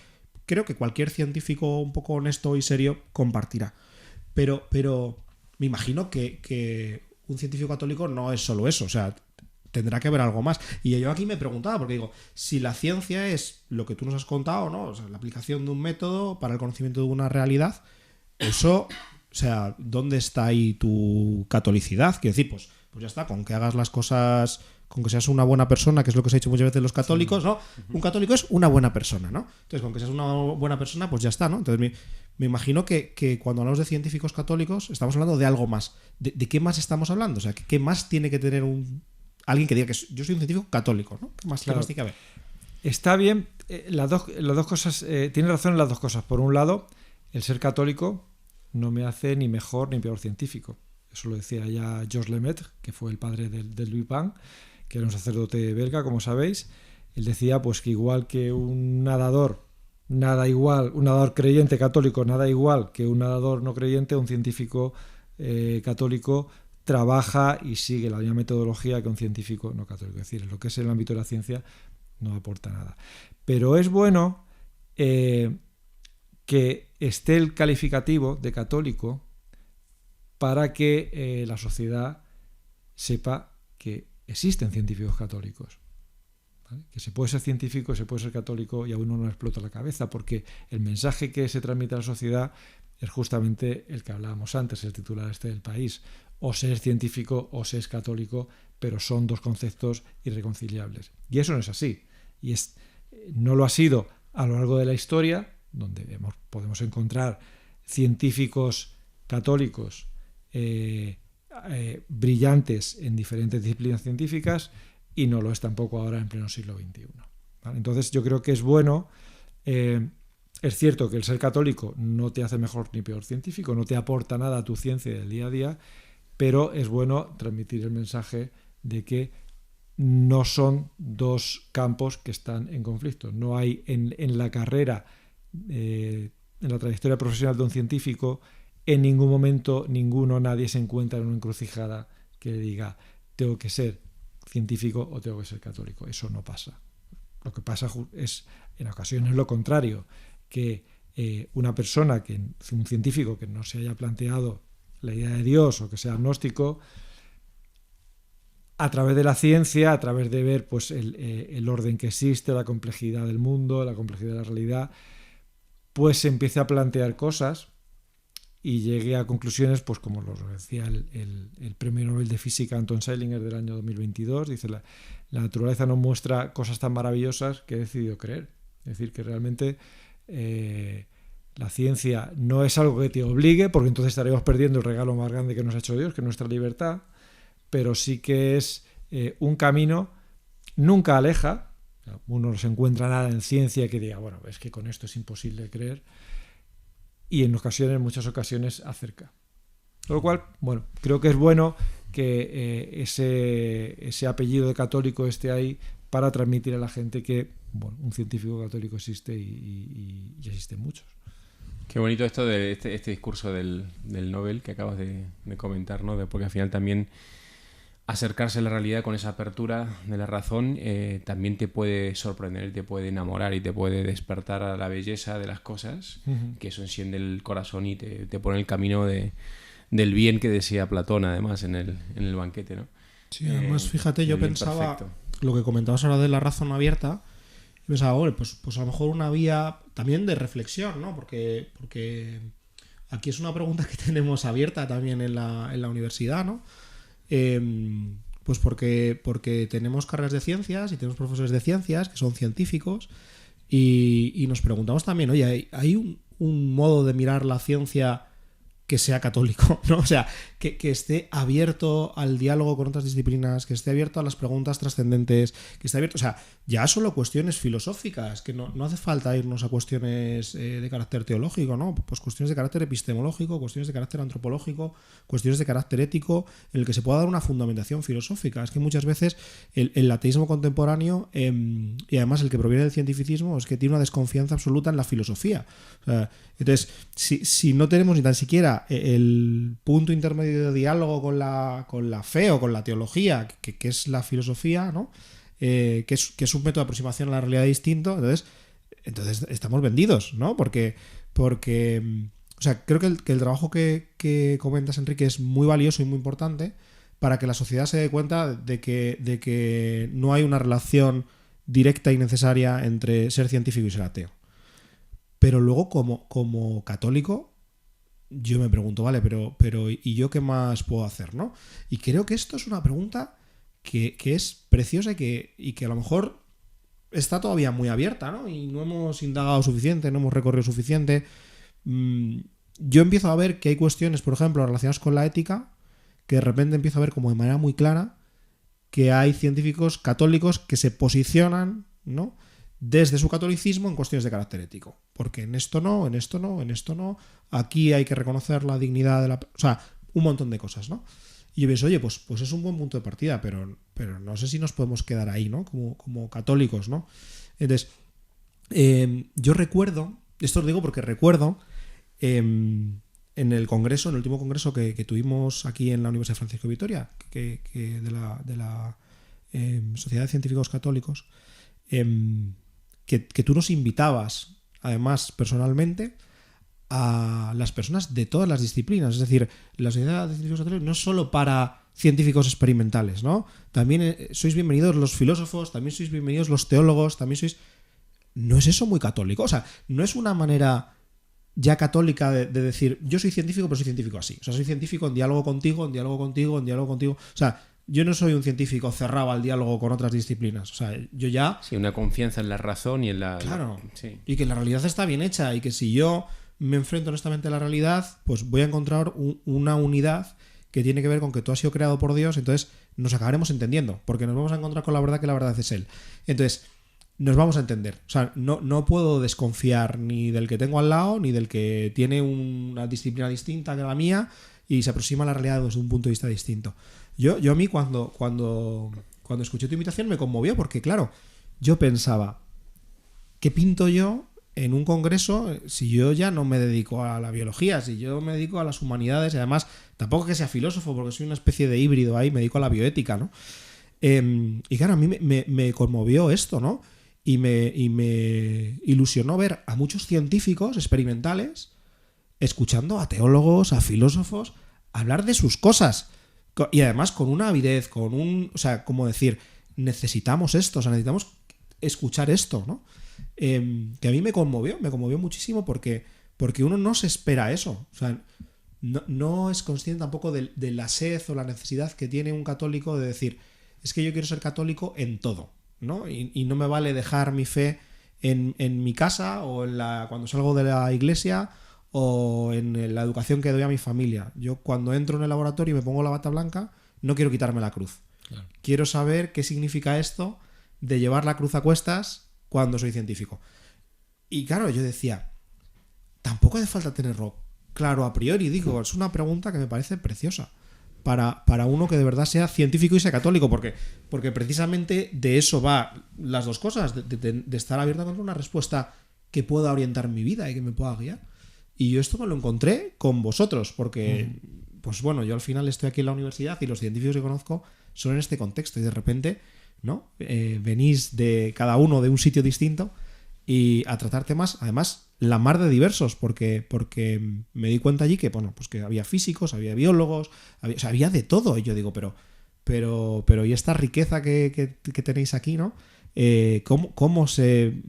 B: creo que cualquier científico un poco honesto y serio compartirá. Pero me imagino que un científico católico no es solo eso, o sea, tendrá que haber algo más. Y yo aquí me preguntaba, porque digo, si la ciencia es lo que tú nos has contado, ¿no? O sea, la aplicación de un método para el conocimiento de una realidad, eso, o sea, ¿dónde está ahí tu catolicidad? Quiero decir, pues ya está, con que hagas las cosas, con que seas una buena persona, que es lo que se ha dicho muchas veces los católicos, ¿no? Un católico es una buena persona, ¿no? Entonces, con que seas una buena persona, pues ya está, ¿no? Entonces, me imagino que cuando hablamos de científicos católicos, estamos hablando de algo más. ¿De qué más estamos hablando? O sea, ¿qué más tiene que tener alguien que diga que yo soy un científico católico, ¿no? ¿Qué más tiene que haber?
C: Está bien, las dos cosas, tiene razón en las dos cosas. Por un lado, el ser católico no me hace ni mejor ni peor científico. Eso lo decía ya Georges Lemaitre, que fue el padre de Louis Pan, que era un sacerdote belga, como sabéis. Él decía pues que igual que un nadador nada igual, un nadador creyente católico, nada igual que un nadador no creyente, un científico católico trabaja y sigue la misma metodología que un científico no católico. Es decir, en lo que es el ámbito de la ciencia no aporta nada. Pero es bueno que esté el calificativo de católico para que la sociedad sepa que existen científicos católicos. ¿Vale? Que se puede ser científico, se puede ser católico y a uno no le explota la cabeza, porque el mensaje que se transmite a la sociedad es justamente el que hablábamos antes, el titular del país. O se es científico o se es católico, pero son dos conceptos irreconciliables. Y eso no es así. Y no lo ha sido a lo largo de la historia, donde podemos encontrar científicos católicos brillantes en diferentes disciplinas científicas, y no lo es tampoco ahora en pleno siglo XXI. ¿Vale? Entonces yo creo que es bueno, es cierto que el ser católico no te hace mejor ni peor científico, no te aporta nada a tu ciencia del día a día, pero es bueno transmitir el mensaje de que no son dos campos que están en conflicto. No hay en la carrera, en la trayectoria profesional de un científico, en ningún momento nadie se encuentra en una encrucijada que le diga tengo que ser científico o tengo que ser católico. Eso no pasa. Lo que pasa es en ocasiones lo contrario, que una persona, un científico que no se haya planteado la idea de Dios o que sea agnóstico, a través de la ciencia, a través de ver pues el orden que existe, la complejidad del mundo, la complejidad de la realidad, pues se empiece a plantear cosas y llegue a conclusiones, pues como lo decía el premio Nobel de Física Anton Zeilinger del año 2022, dice la naturaleza nos muestra cosas tan maravillosas que he decidido creer. Es decir, que realmente la ciencia no es algo que te obligue, porque entonces estaremos perdiendo el regalo más grande que nos ha hecho Dios, que es nuestra libertad, pero sí que es un camino, nunca aleja, uno no se encuentra nada en ciencia que diga, bueno, es que con esto es imposible creer, y en muchas ocasiones acerca. Con lo cual, bueno, creo que es bueno que ese apellido de católico esté ahí para transmitir a la gente que, bueno, un científico católico existe y existen muchos.
A: Qué bonito esto de este discurso del Nobel que acabas de comentar, ¿no? Porque al final también acercarse a la realidad con esa apertura de la razón también te puede sorprender, te puede enamorar y te puede despertar a la belleza de las cosas, que eso enciende el corazón y te pone el camino del bien que decía Platón, además, en el banquete, ¿no?
B: Sí, además, fíjate, yo pensaba,
A: perfecto.
B: Lo que comentabas ahora de la razón abierta, y pensaba, bueno, pues a lo mejor una vía también de reflexión, ¿no? Porque aquí es una pregunta que tenemos abierta también en la universidad, ¿no? Pues porque tenemos carreras de ciencias y tenemos profesores de ciencias que son científicos y nos preguntamos también, oye, ¿hay un modo de mirar la ciencia que sea católico, ¿no? O sea, que esté abierto al diálogo con otras disciplinas, que esté abierto a las preguntas trascendentes, que esté abierto, o sea, ya solo cuestiones filosóficas, que no hace falta irnos a cuestiones de carácter teológico, ¿no? Pues cuestiones de carácter epistemológico, cuestiones de carácter antropológico, cuestiones de carácter ético, en el que se pueda dar una fundamentación filosófica. Es que muchas veces el ateísmo contemporáneo, y además el que proviene del cientificismo, es que tiene una desconfianza absoluta en la filosofía. O sea, entonces, si no tenemos ni tan siquiera el punto intermedio de diálogo con la fe o con la teología, que es la filosofía, ¿no? Que es un método de aproximación a la realidad distinto, entonces estamos vendidos, ¿no? Porque o sea, creo que el trabajo que comentas, Enrique, es muy valioso y muy importante para que la sociedad se dé cuenta de que no hay una relación directa y necesaria entre ser científico y ser ateo. Pero luego, como católico, yo me pregunto, vale, pero ¿y yo qué más puedo hacer, no? Y creo que esto es una pregunta que es preciosa y que a lo mejor está todavía muy abierta, ¿no? Y no hemos indagado suficiente, no hemos recorrido suficiente. Yo empiezo a ver que hay cuestiones, por ejemplo, relacionadas con la ética, que de repente empiezo a ver como de manera muy clara que hay científicos católicos que se posicionan, ¿no?, desde su catolicismo en cuestiones de carácter ético. Porque en esto no, en esto no, en esto no. Aquí hay que reconocer la dignidad de la... O sea, un montón de cosas, ¿no? Y yo pienso, oye, pues es un buen punto de partida, pero no sé si nos podemos quedar ahí, ¿no? Como católicos, ¿no? Entonces, Yo recuerdo, esto lo digo porque recuerdo en el congreso, en el último congreso que tuvimos aquí en la Universidad Francisco de Vitoria, que de la Sociedad de Científicos Católicos, que tú nos invitabas, además personalmente, a las personas de todas las disciplinas. Es decir, la Sociedad de Científicos Católicos no es solo para científicos experimentales, ¿no? También sois bienvenidos los filósofos, también sois bienvenidos los teólogos, también sois... ¿No es eso muy católico? O sea, no es una manera ya católica de decir, yo soy científico, pero soy científico así. O sea, soy científico en diálogo contigo, en diálogo contigo, en diálogo contigo. O sea, yo no soy un científico cerrado al diálogo con otras disciplinas. O sea, yo ya...
A: Sí, una confianza en la razón y en la...
B: Claro.
A: Sí.
B: Y que la realidad está bien hecha y que si yo me enfrento honestamente a la realidad, pues voy a encontrar una unidad que tiene que ver con que tú has sido creado por Dios, entonces nos acabaremos entendiendo, porque nos vamos a encontrar con la verdad, que la verdad es Él. Entonces, nos vamos a entender. O sea, no puedo desconfiar ni del que tengo al lado, ni del que tiene una disciplina distinta que la mía y se aproxima a la realidad desde un punto de vista distinto. Yo a mí cuando escuché tu invitación me conmovió, porque claro, yo pensaba, ¿qué pinto yo en un congreso si yo ya no me dedico a la biología, si yo me dedico a las humanidades? Y además, tampoco que sea filósofo, porque soy una especie de híbrido ahí, me dedico a la bioética, ¿no? Y claro, a mí me conmovió esto, ¿no? Y me ilusionó ver a muchos científicos experimentales escuchando a teólogos, a filósofos, hablar de sus cosas. Y además con una avidez, o sea, como decir, necesitamos esto, o sea, necesitamos escuchar esto, ¿no? Que a mí me conmovió muchísimo porque uno no se espera eso. O sea, no es consciente tampoco de la sed o la necesidad que tiene un católico de decir, es que yo quiero ser católico en todo, ¿no? Y no me vale dejar mi fe en mi casa o cuando salgo de la iglesia o en la educación que doy a mi familia. Yo cuando entro en el laboratorio y me pongo la bata blanca, no quiero quitarme la cruz. Claro. Quiero saber qué significa esto de llevar la cruz a cuestas cuando soy científico. Y claro, yo decía, tampoco hace falta tenerlo claro a priori. Digo, es una pregunta que me parece preciosa para uno que de verdad sea científico y sea católico, porque precisamente de eso va las dos cosas, de estar abierto a encontrar una respuesta que pueda orientar mi vida y que me pueda guiar. Y yo esto me lo encontré con vosotros, porque, pues bueno, yo al final estoy aquí en la universidad y los científicos que conozco son en este contexto y de repente, ¿no? Venís de cada uno de un sitio distinto y a tratar temas, además, la mar de diversos, porque me di cuenta allí que, bueno, pues que había físicos, había biólogos, había de todo. Y yo digo, pero ¿y esta riqueza que tenéis aquí, ¿no? ¿Cómo se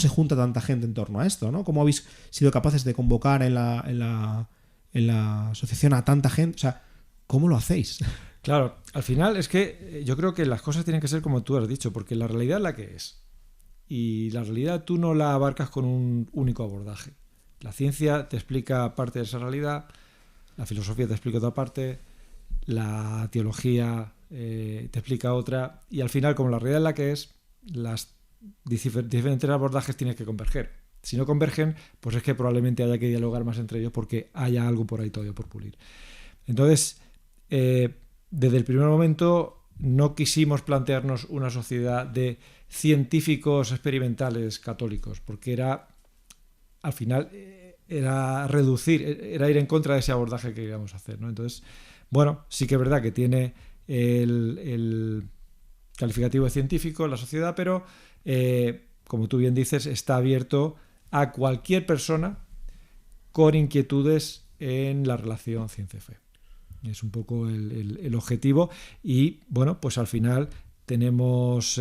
B: junta tanta gente en torno a esto, ¿no? ¿Cómo habéis sido capaces de convocar en la asociación a tanta gente? O sea, ¿cómo lo hacéis?
C: Claro, al final es que yo creo que las cosas tienen que ser como tú has dicho, porque la realidad es la que es. Y la realidad tú no la abarcas con un único abordaje. La ciencia te explica parte de esa realidad, la filosofía te explica otra parte, la teología te explica otra, y al final, como la realidad es la que es, las diferentes abordajes tienen que converger. Si no convergen, pues es que probablemente haya que dialogar más entre ellos porque haya algo por ahí todavía por pulir. Entonces, desde el primer momento no quisimos plantearnos una sociedad de científicos experimentales católicos, porque al final era ir en contra de ese abordaje que íbamos a hacer, ¿no? Entonces, bueno, sí que es verdad que tiene el calificativo de científico en la sociedad, pero como tú bien dices, está abierto a cualquier persona con inquietudes en la relación ciencia-fe. Es un poco el objetivo y, bueno, pues al final tenemos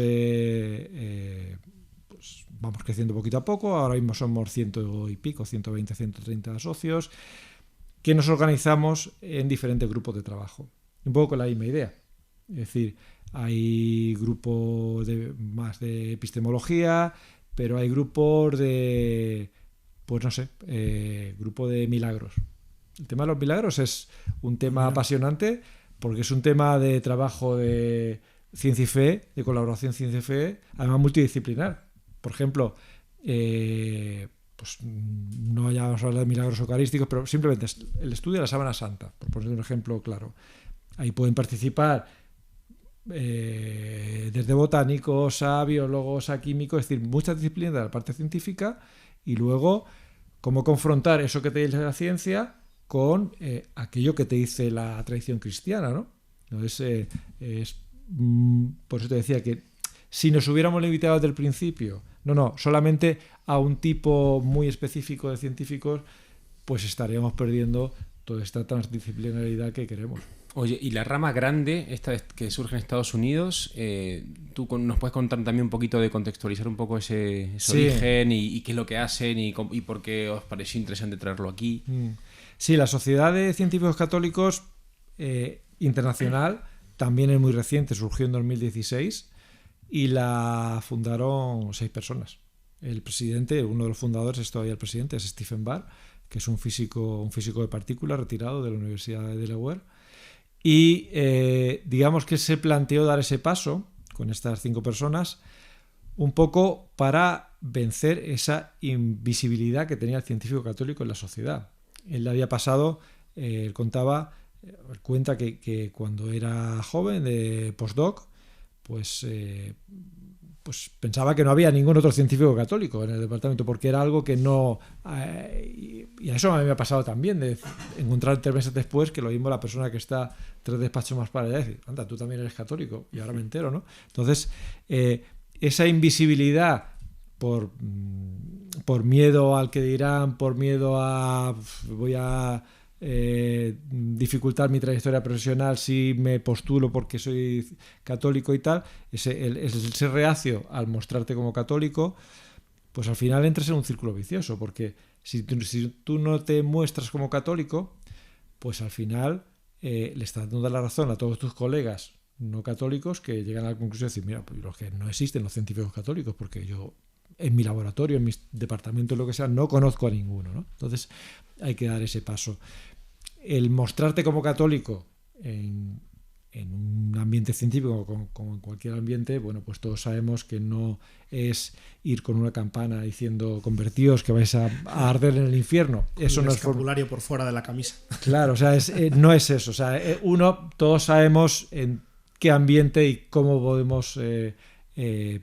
C: pues vamos creciendo poquito a poco. Ahora mismo somos 100 y pico, 120, 130 socios que nos organizamos en diferentes grupos de trabajo. Un poco con la misma idea. Es decir, hay grupos más de epistemología, pero hay grupos de, pues no sé, grupo de milagros. El tema de los milagros es un tema apasionante porque es un tema de trabajo de ciencia y fe, de colaboración ciencia y fe, además multidisciplinar. Por ejemplo, pues no vayamos a hablar de milagros eucarísticos, pero simplemente el estudio de la Sábana Santa, por poner un ejemplo claro. Ahí pueden participar desde botánicos a biólogos a químicos, es decir, muchas disciplinas de la parte científica, y luego cómo confrontar eso que te dice la ciencia con aquello que te dice la tradición cristiana, ¿no? Entonces, por eso te decía que si nos hubiéramos limitado desde el principio, solamente a un tipo muy específico de científicos, pues estaríamos perdiendo toda esta transdisciplinaridad que queremos.
A: Oye, y la rama grande, esta que surge en Estados Unidos, ¿tú nos puedes contar también un poquito de contextualizar un poco ese origen y qué es lo que hacen y por qué os pareció interesante traerlo aquí?
C: Sí, la Sociedad de Científicos Católicos Internacional también es muy reciente, surgió en 2016 y la fundaron 6 personas. El presidente, uno de los fundadores es todavía el presidente, es Stephen Barr, que es un físico de partículas retirado de la Universidad de Delaware. Y digamos que se planteó dar ese paso con estas 5 personas un poco para vencer esa invisibilidad que tenía el científico católico en la sociedad. Él había pasado, él cuenta que cuando era joven, de postdoc, pues pensaba que no había ningún otro científico católico en el departamento, porque era algo que no... y a eso a mí me ha pasado también, de encontrar 3 meses después que lo mismo la persona que está 3 despachos más para allá y decir, anda, tú también eres católico, y ahora me entero, ¿no? Entonces, esa invisibilidad por miedo al que dirán, por miedo a... voy a... dificultar mi trayectoria profesional si me postulo porque soy católico y tal, ese reacio al mostrarte como católico, pues al final entras en un círculo vicioso, porque si tú no te muestras como católico, pues al final le estás dando la razón a todos tus colegas no católicos que llegan a la conclusión de decir, mira, pues los que no existen los científicos católicos, porque yo en mi laboratorio, en mis departamentos, lo que sea, no conozco a ninguno, ¿no? Entonces hay que dar ese paso. El mostrarte como católico en un ambiente científico, como en cualquier ambiente, bueno, pues todos sabemos que no es ir con una campana diciendo convertíos que vais a arder en el infierno.
B: Con
C: eso
B: el
C: no
B: escapulario por fuera de la camisa.
C: Claro, o sea, no es eso. O sea, todos sabemos en qué ambiente y cómo podemos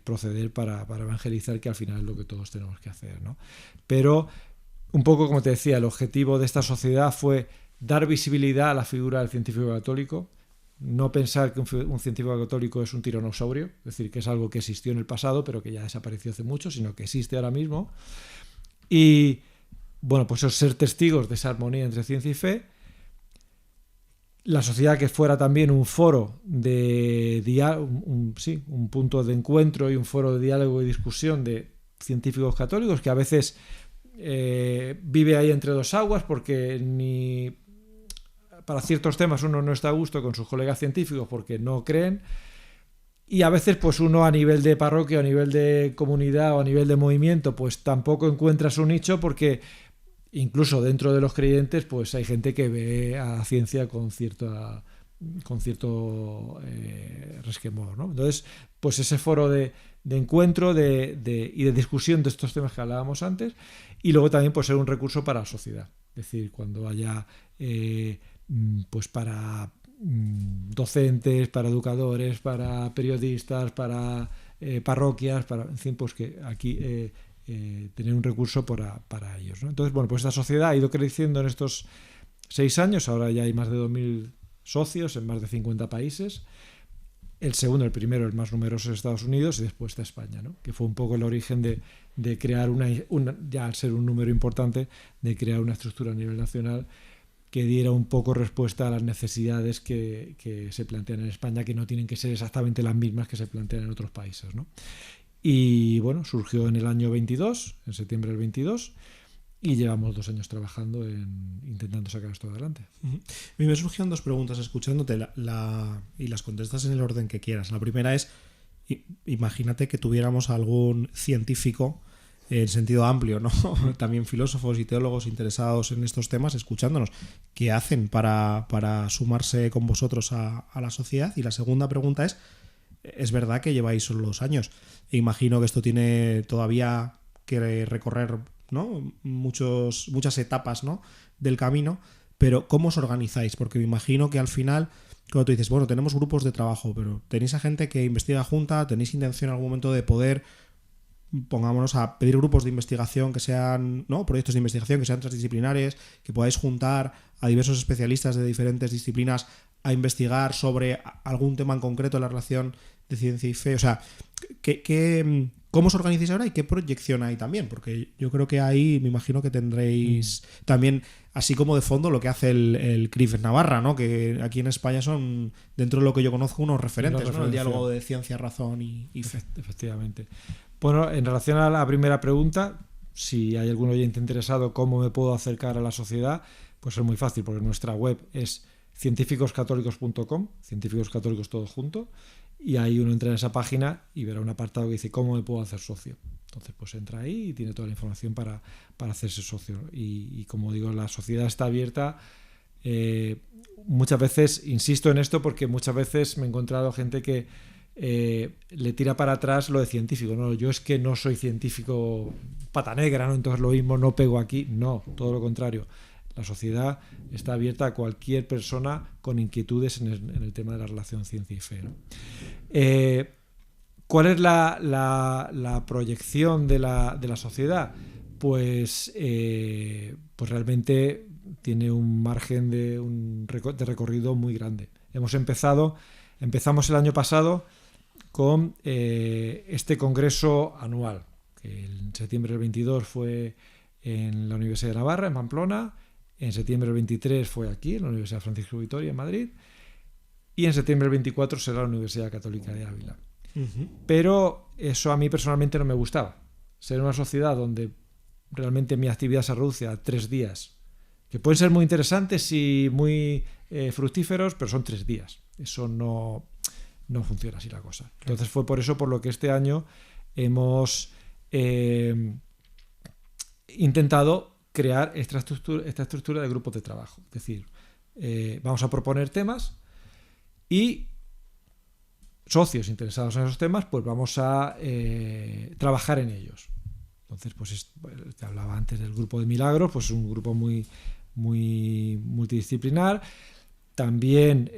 C: proceder para evangelizar, que al final es lo que todos tenemos que hacer, ¿no? Pero un poco como te decía, el objetivo de esta sociedad fue dar visibilidad a la figura del científico católico, no pensar que un científico católico es un tiranosaurio, es decir, que es algo que existió en el pasado pero que ya desapareció hace mucho, sino que existe ahora mismo. Y bueno, pues ser testigos de esa armonía entre ciencia y fe. La sociedad que fuera también un foro de un punto de encuentro y un foro de diálogo y discusión de científicos católicos, que a veces vive ahí entre 2 aguas, porque para ciertos temas uno no está a gusto con sus colegas científicos porque no creen, y a veces pues uno a nivel de parroquia, a nivel de comunidad o a nivel de movimiento pues tampoco encuentra su nicho, porque incluso dentro de los creyentes pues hay gente que ve a la ciencia con cierto resquemor, ¿no? Entonces pues ese foro de encuentro y de discusión de estos temas que hablábamos antes, y luego también pues ser un recurso para la sociedad, es decir, cuando haya pues para docentes, para educadores, para periodistas, para parroquias, en fin, pues que aquí tener un recurso para ellos, ¿no? Entonces, bueno, pues esta sociedad ha ido creciendo en estos 6 años, ahora ya hay más de 2.000 socios en más de 50 países. El primero, el más numeroso, es Estados Unidos, y después está España, ¿no? Que fue un poco el origen de crear ya al ser un número importante, de crear una estructura a nivel nacional que diera un poco respuesta a las necesidades que se plantean en España, que no tienen que ser exactamente las mismas que se plantean en otros países, ¿no? Y bueno, surgió en el año 22, en septiembre del 22, y llevamos 2 años trabajando intentando sacar esto adelante.
B: A mí me surgieron 2 preguntas escuchándote y las contestas en el orden que quieras. La primera es, imagínate que tuviéramos algún científico en sentido amplio, ¿no? También filósofos y teólogos interesados en estos temas escuchándonos. ¿Qué hacen para sumarse con vosotros a la sociedad? Y la segunda pregunta es verdad que lleváis solo 2 años. E imagino que esto tiene todavía que recorrer, ¿no? Muchas etapas, ¿no? Del camino, pero ¿cómo os organizáis? Porque me imagino que al final cuando tú dices, bueno, tenemos grupos de trabajo, pero ¿tenéis a gente que investiga junta? ¿Tenéis intención en algún momento de poder, pongámonos, a pedir grupos de investigación que sean, ¿no?, proyectos de investigación que sean transdisciplinares, que podáis juntar a diversos especialistas de diferentes disciplinas a investigar sobre algún tema en concreto en la relación de ciencia y fe? O sea, ¿cómo os organizáis ahora y qué proyección hay también? Porque yo creo que ahí me imagino que tendréis también, así como de fondo, lo que hace el CRIF Navarra, ¿no?, que aquí en España son, dentro de lo que yo conozco, unos referentes, ¿no?, el diálogo de ciencia, razón y fe.
C: Efectivamente. Bueno, en relación a la primera pregunta, si hay algún oyente interesado cómo me puedo acercar a la sociedad, pues es muy fácil, porque nuestra web es científicoscatólicos.com, científicos católicos todo junto, y ahí uno entra en esa página y verá un apartado que dice ¿cómo me puedo hacer socio? Entonces pues entra ahí y tiene toda la información para hacerse socio. Y como digo, la sociedad está abierta. Muchas veces, insisto en esto porque muchas veces me he encontrado gente que le tira para atrás lo de científico. No, yo es que no soy científico pata negra, ¿no? Entonces lo mismo no pego aquí. No, todo lo contrario. La sociedad está abierta a cualquier persona con inquietudes en el tema de la relación ciencia y fe, ¿no? ¿Cuál es la proyección de la sociedad? Pues realmente tiene un margen de recorrido muy grande. Empezamos el año pasado con este congreso anual, que en septiembre del 22 fue en la Universidad de Navarra, en Pamplona. En septiembre del 23 fue aquí, en la Universidad Francisco de Vitoria, en Madrid. Y en septiembre del 24 será la Universidad Católica de Ávila. Pero eso a mí personalmente no me gustaba. Ser una sociedad donde realmente mi actividad se reduce a 3 días, que pueden ser muy interesantes y muy fructíferos, pero son 3 días. Eso no funciona así la cosa. Entonces fue por eso por lo que este año hemos intentado crear esta estructura de grupos de trabajo. Es decir, vamos a proponer temas y socios interesados en esos temas, pues vamos a trabajar en ellos. Entonces, pues te hablaba antes del grupo de Milagros, pues es un grupo muy, muy multidisciplinar. También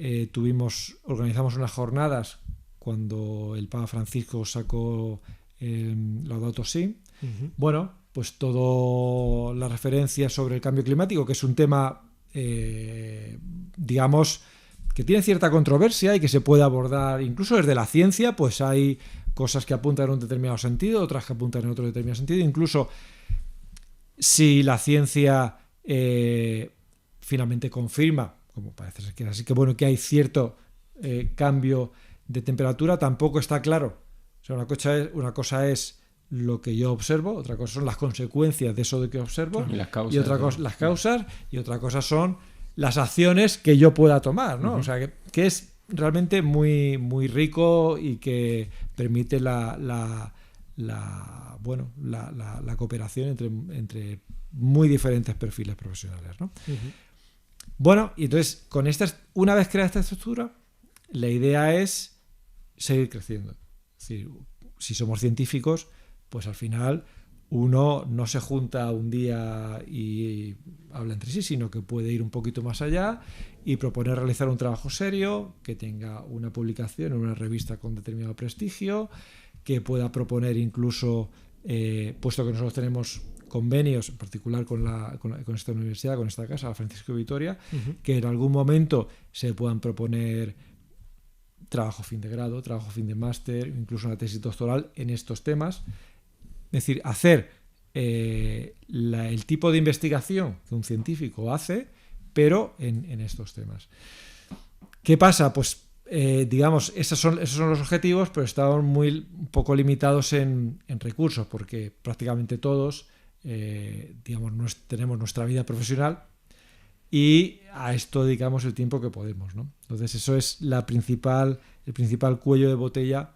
C: organizamos unas jornadas cuando el Papa Francisco sacó Laudato Si. Bueno, pues toda la referencia sobre el cambio climático, que es un tema, digamos, que tiene cierta controversia y que se puede abordar incluso desde la ciencia, pues hay cosas que apuntan en un determinado sentido, otras que apuntan en otro determinado sentido. Incluso si la ciencia finalmente confirma, como parece ser que es así, que bueno, que hay cierto cambio de temperatura, tampoco está claro. O sea, una cosa es lo que yo observo, otra cosa son las consecuencias de eso de que observo,
A: y las causas,
C: y otra cosa las causas, y otra cosa son las acciones que yo pueda tomar, ¿no? O sea, que es realmente muy, muy rico y que permite la cooperación entre muy diferentes perfiles profesionales, ¿no? Bueno, y entonces, una vez creada esta estructura, la idea es seguir creciendo. Es decir, si somos científicos, pues al final uno no se junta un día y habla entre sí, sino que puede ir un poquito más allá y proponer realizar un trabajo serio, que tenga una publicación en una revista con determinado prestigio, que pueda proponer incluso, puesto que nosotros tenemos convenios, en particular con esta universidad, con esta casa, la Francisco de Vitoria, que en algún momento se puedan proponer trabajo fin de grado, trabajo fin de máster, incluso una tesis doctoral en estos temas. Es decir, hacer el tipo de investigación que un científico hace, pero en estos temas. ¿Qué pasa? Pues, digamos, esos son los objetivos, pero estamos un poco limitados en recursos, porque prácticamente todos, digamos, tenemos nuestra vida profesional y a esto dedicamos el tiempo que podemos, ¿no? Entonces, eso es el principal cuello de botella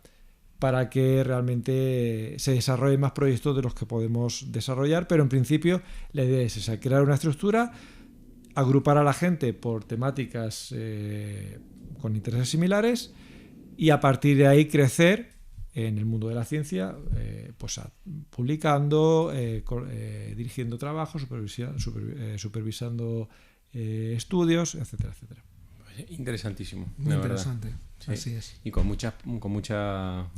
C: para que realmente se desarrollen más proyectos de los que podemos desarrollar, pero en principio la idea es esa: crear una estructura, agrupar a la gente por temáticas con intereses similares y a partir de ahí crecer en el mundo de la ciencia, pues publicando, dirigiendo trabajos, supervisando estudios, etcétera, etcétera.
A: Interesantísimo.
B: Muy
A: la
B: interesante.
A: verdad. Sí.
B: Así es.
A: Y con mucha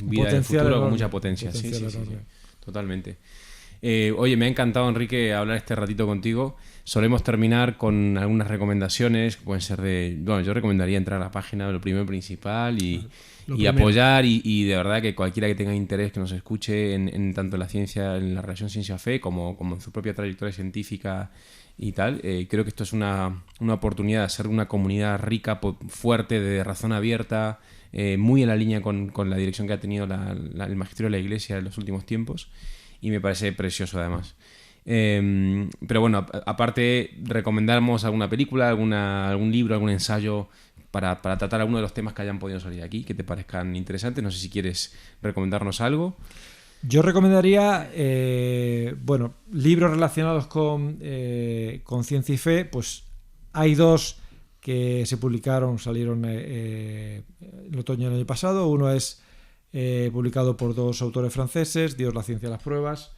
A: vida de futuro,
C: enorme,
A: con mucha potencia. Sí,
C: potencial
A: sí, sí,
C: enorme.
A: totalmente. Oye, me ha encantado, Enrique, hablar este ratito contigo. Solemos terminar con algunas recomendaciones, que pueden ser de... Bueno, yo recomendaría entrar a la página de Lo Primero Principal y
B: Primero.
A: apoyar y de verdad que cualquiera que tenga interés que nos escuche en tanto la ciencia, en la relación ciencia-fe, como en su propia trayectoria científica y tal, creo que esto es una oportunidad de hacer una comunidad rica, fuerte, de razón abierta, muy en la línea con la dirección que ha tenido el magisterio de la Iglesia en los últimos tiempos, y me parece precioso además. Pero bueno, aparte recomendamos alguna película, algún libro, algún ensayo para tratar alguno de los temas que hayan podido salir aquí, que te parezcan interesantes. No sé si quieres recomendarnos algo.
C: Yo recomendaría, libros relacionados con ciencia y fe. Pues hay dos que salieron el otoño del año pasado. Uno es publicado por dos autores franceses, Dios, la ciencia y las pruebas.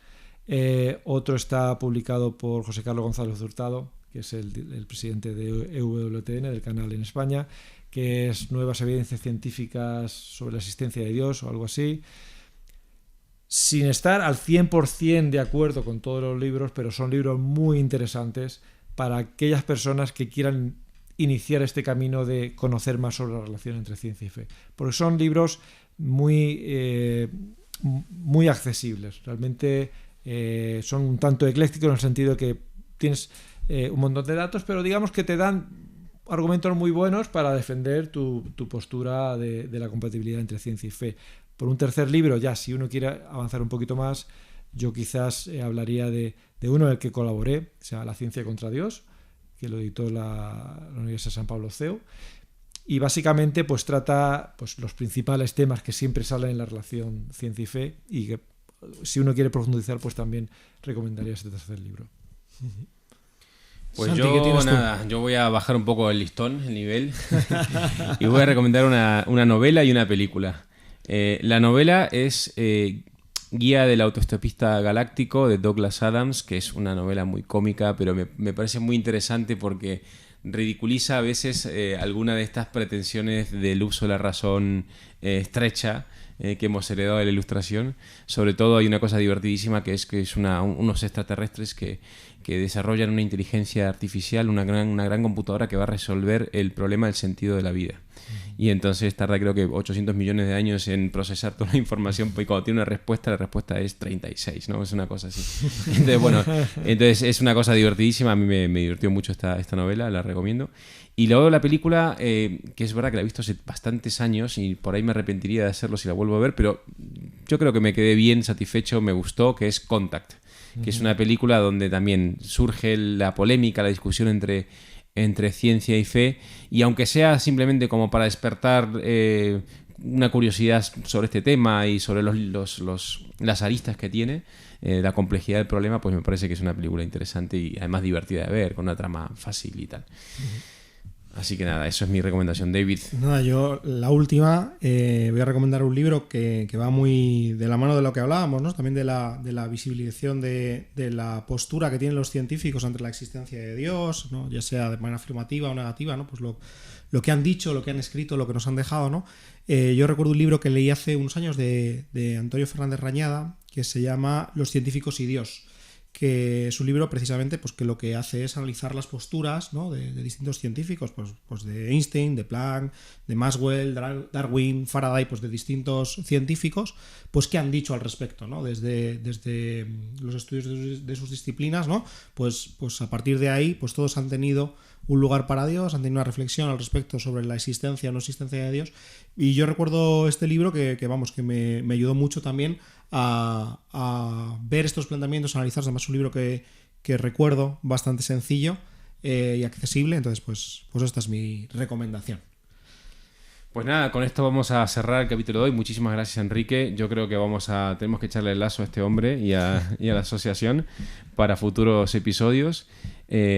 C: Otro está publicado por José Carlos González Hurtado, que es el presidente de EWTN, del canal en España, que es Nuevas evidencias científicas sobre la existencia de Dios o algo así. Sin estar al 100% de acuerdo con todos los libros, pero son libros muy interesantes para aquellas personas que quieran iniciar este camino de conocer más sobre la relación entre ciencia y fe. Porque son libros muy accesibles. Realmente son un tanto eclécticos en el sentido que tienes un montón de datos, pero digamos que te dan argumentos muy buenos para defender tu postura de la compatibilidad entre ciencia y fe. Por un tercer libro, ya si uno quiere avanzar un poquito más, yo quizás hablaría de uno en el que colaboré, o sea, La ciencia contra Dios, que lo editó la Universidad de San Pablo CEU, y básicamente pues trata pues los principales temas que siempre salen en la relación ciencia y fe, y que si uno quiere profundizar, pues también recomendaría este tercer libro.
A: Pues
B: Santi, ¿qué tienes tú?
A: yo voy a bajar un poco el listón, el nivel, y voy a recomendar una novela y una película. La novela es Guía del autoestopista galáctico, de Douglas Adams, que es una novela muy cómica, pero me parece muy interesante porque ridiculiza a veces alguna de estas pretensiones del uso de la razón estrecha que hemos heredado de la Ilustración. Sobre todo hay una cosa divertidísima que es unos extraterrestres que desarrollan una inteligencia artificial, una gran computadora que va a resolver el problema del sentido de la vida. Y entonces tarda creo que 800 millones de años en procesar toda la información, y cuando tiene una respuesta, la respuesta es 36, ¿no? Es una cosa así. Entonces es una cosa divertidísima. A mí me divirtió mucho esta novela, la recomiendo. Y luego la película, que es verdad que la he visto hace bastantes años y por ahí me arrepentiría de hacerlo si la vuelvo a ver, pero yo creo que me quedé bien satisfecho, me gustó, que es Contact, que es una película donde también surge la polémica, la discusión entre ciencia y fe, y aunque sea simplemente como para despertar una curiosidad sobre este tema y sobre las aristas que tiene, la complejidad del problema, pues me parece que es una película interesante y además divertida de ver, con una trama fácil y tal. Así que nada, eso es mi recomendación, David.
B: Nada, yo la última voy a recomendar un libro que va muy de la mano de lo que hablábamos, ¿no? También de la visibilización de la postura que tienen los científicos ante la existencia de Dios, ¿no? Ya sea de manera afirmativa o negativa, ¿no? Pues lo que han dicho, lo que han escrito, lo que nos han dejado, ¿no? Yo recuerdo un libro que leí hace unos años de Antonio Fernández Rañada, que se llama Los científicos y Dios, que es un libro precisamente pues que lo que hace es analizar las posturas, ¿no? de distintos científicos, pues de Einstein, de Planck, de Maxwell, Darwin, Faraday, pues de distintos científicos, pues que han dicho al respecto, ¿no? Desde los estudios de sus disciplinas, ¿no? Pues a partir de ahí, pues todos han tenido un lugar para Dios, han tenido una reflexión al respecto sobre la existencia o no existencia de Dios. Y yo recuerdo este libro que me ayudó mucho también a ver estos planteamientos, a analizarlos. Además, es un libro que recuerdo bastante sencillo y accesible. Entonces, pues esta es mi recomendación.
A: Pues nada, con esto vamos a cerrar el capítulo de hoy. Muchísimas gracias, Enrique. Yo creo que tenemos que echarle el lazo a este hombre y a la asociación para futuros episodios.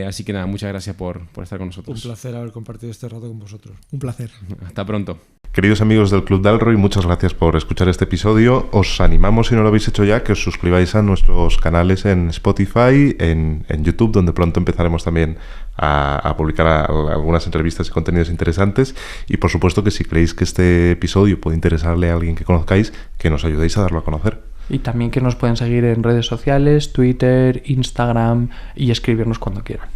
A: Así que nada, muchas gracias por estar con nosotros.
C: Un placer haber compartido este rato con vosotros.
B: Un placer.
A: Hasta pronto.
D: Queridos amigos del Club Dalroy, muchas gracias por escuchar este episodio. Os animamos, si no lo habéis hecho ya, que os suscribáis a nuestros canales en Spotify, en YouTube, donde pronto empezaremos también a publicar algunas entrevistas y contenidos interesantes. Y por supuesto que si creéis que este episodio puede interesarle a alguien que conozcáis, que nos ayudéis a darlo a conocer.
E: Y también que nos pueden seguir en redes sociales, Twitter, Instagram y escribirnos cuando quieran.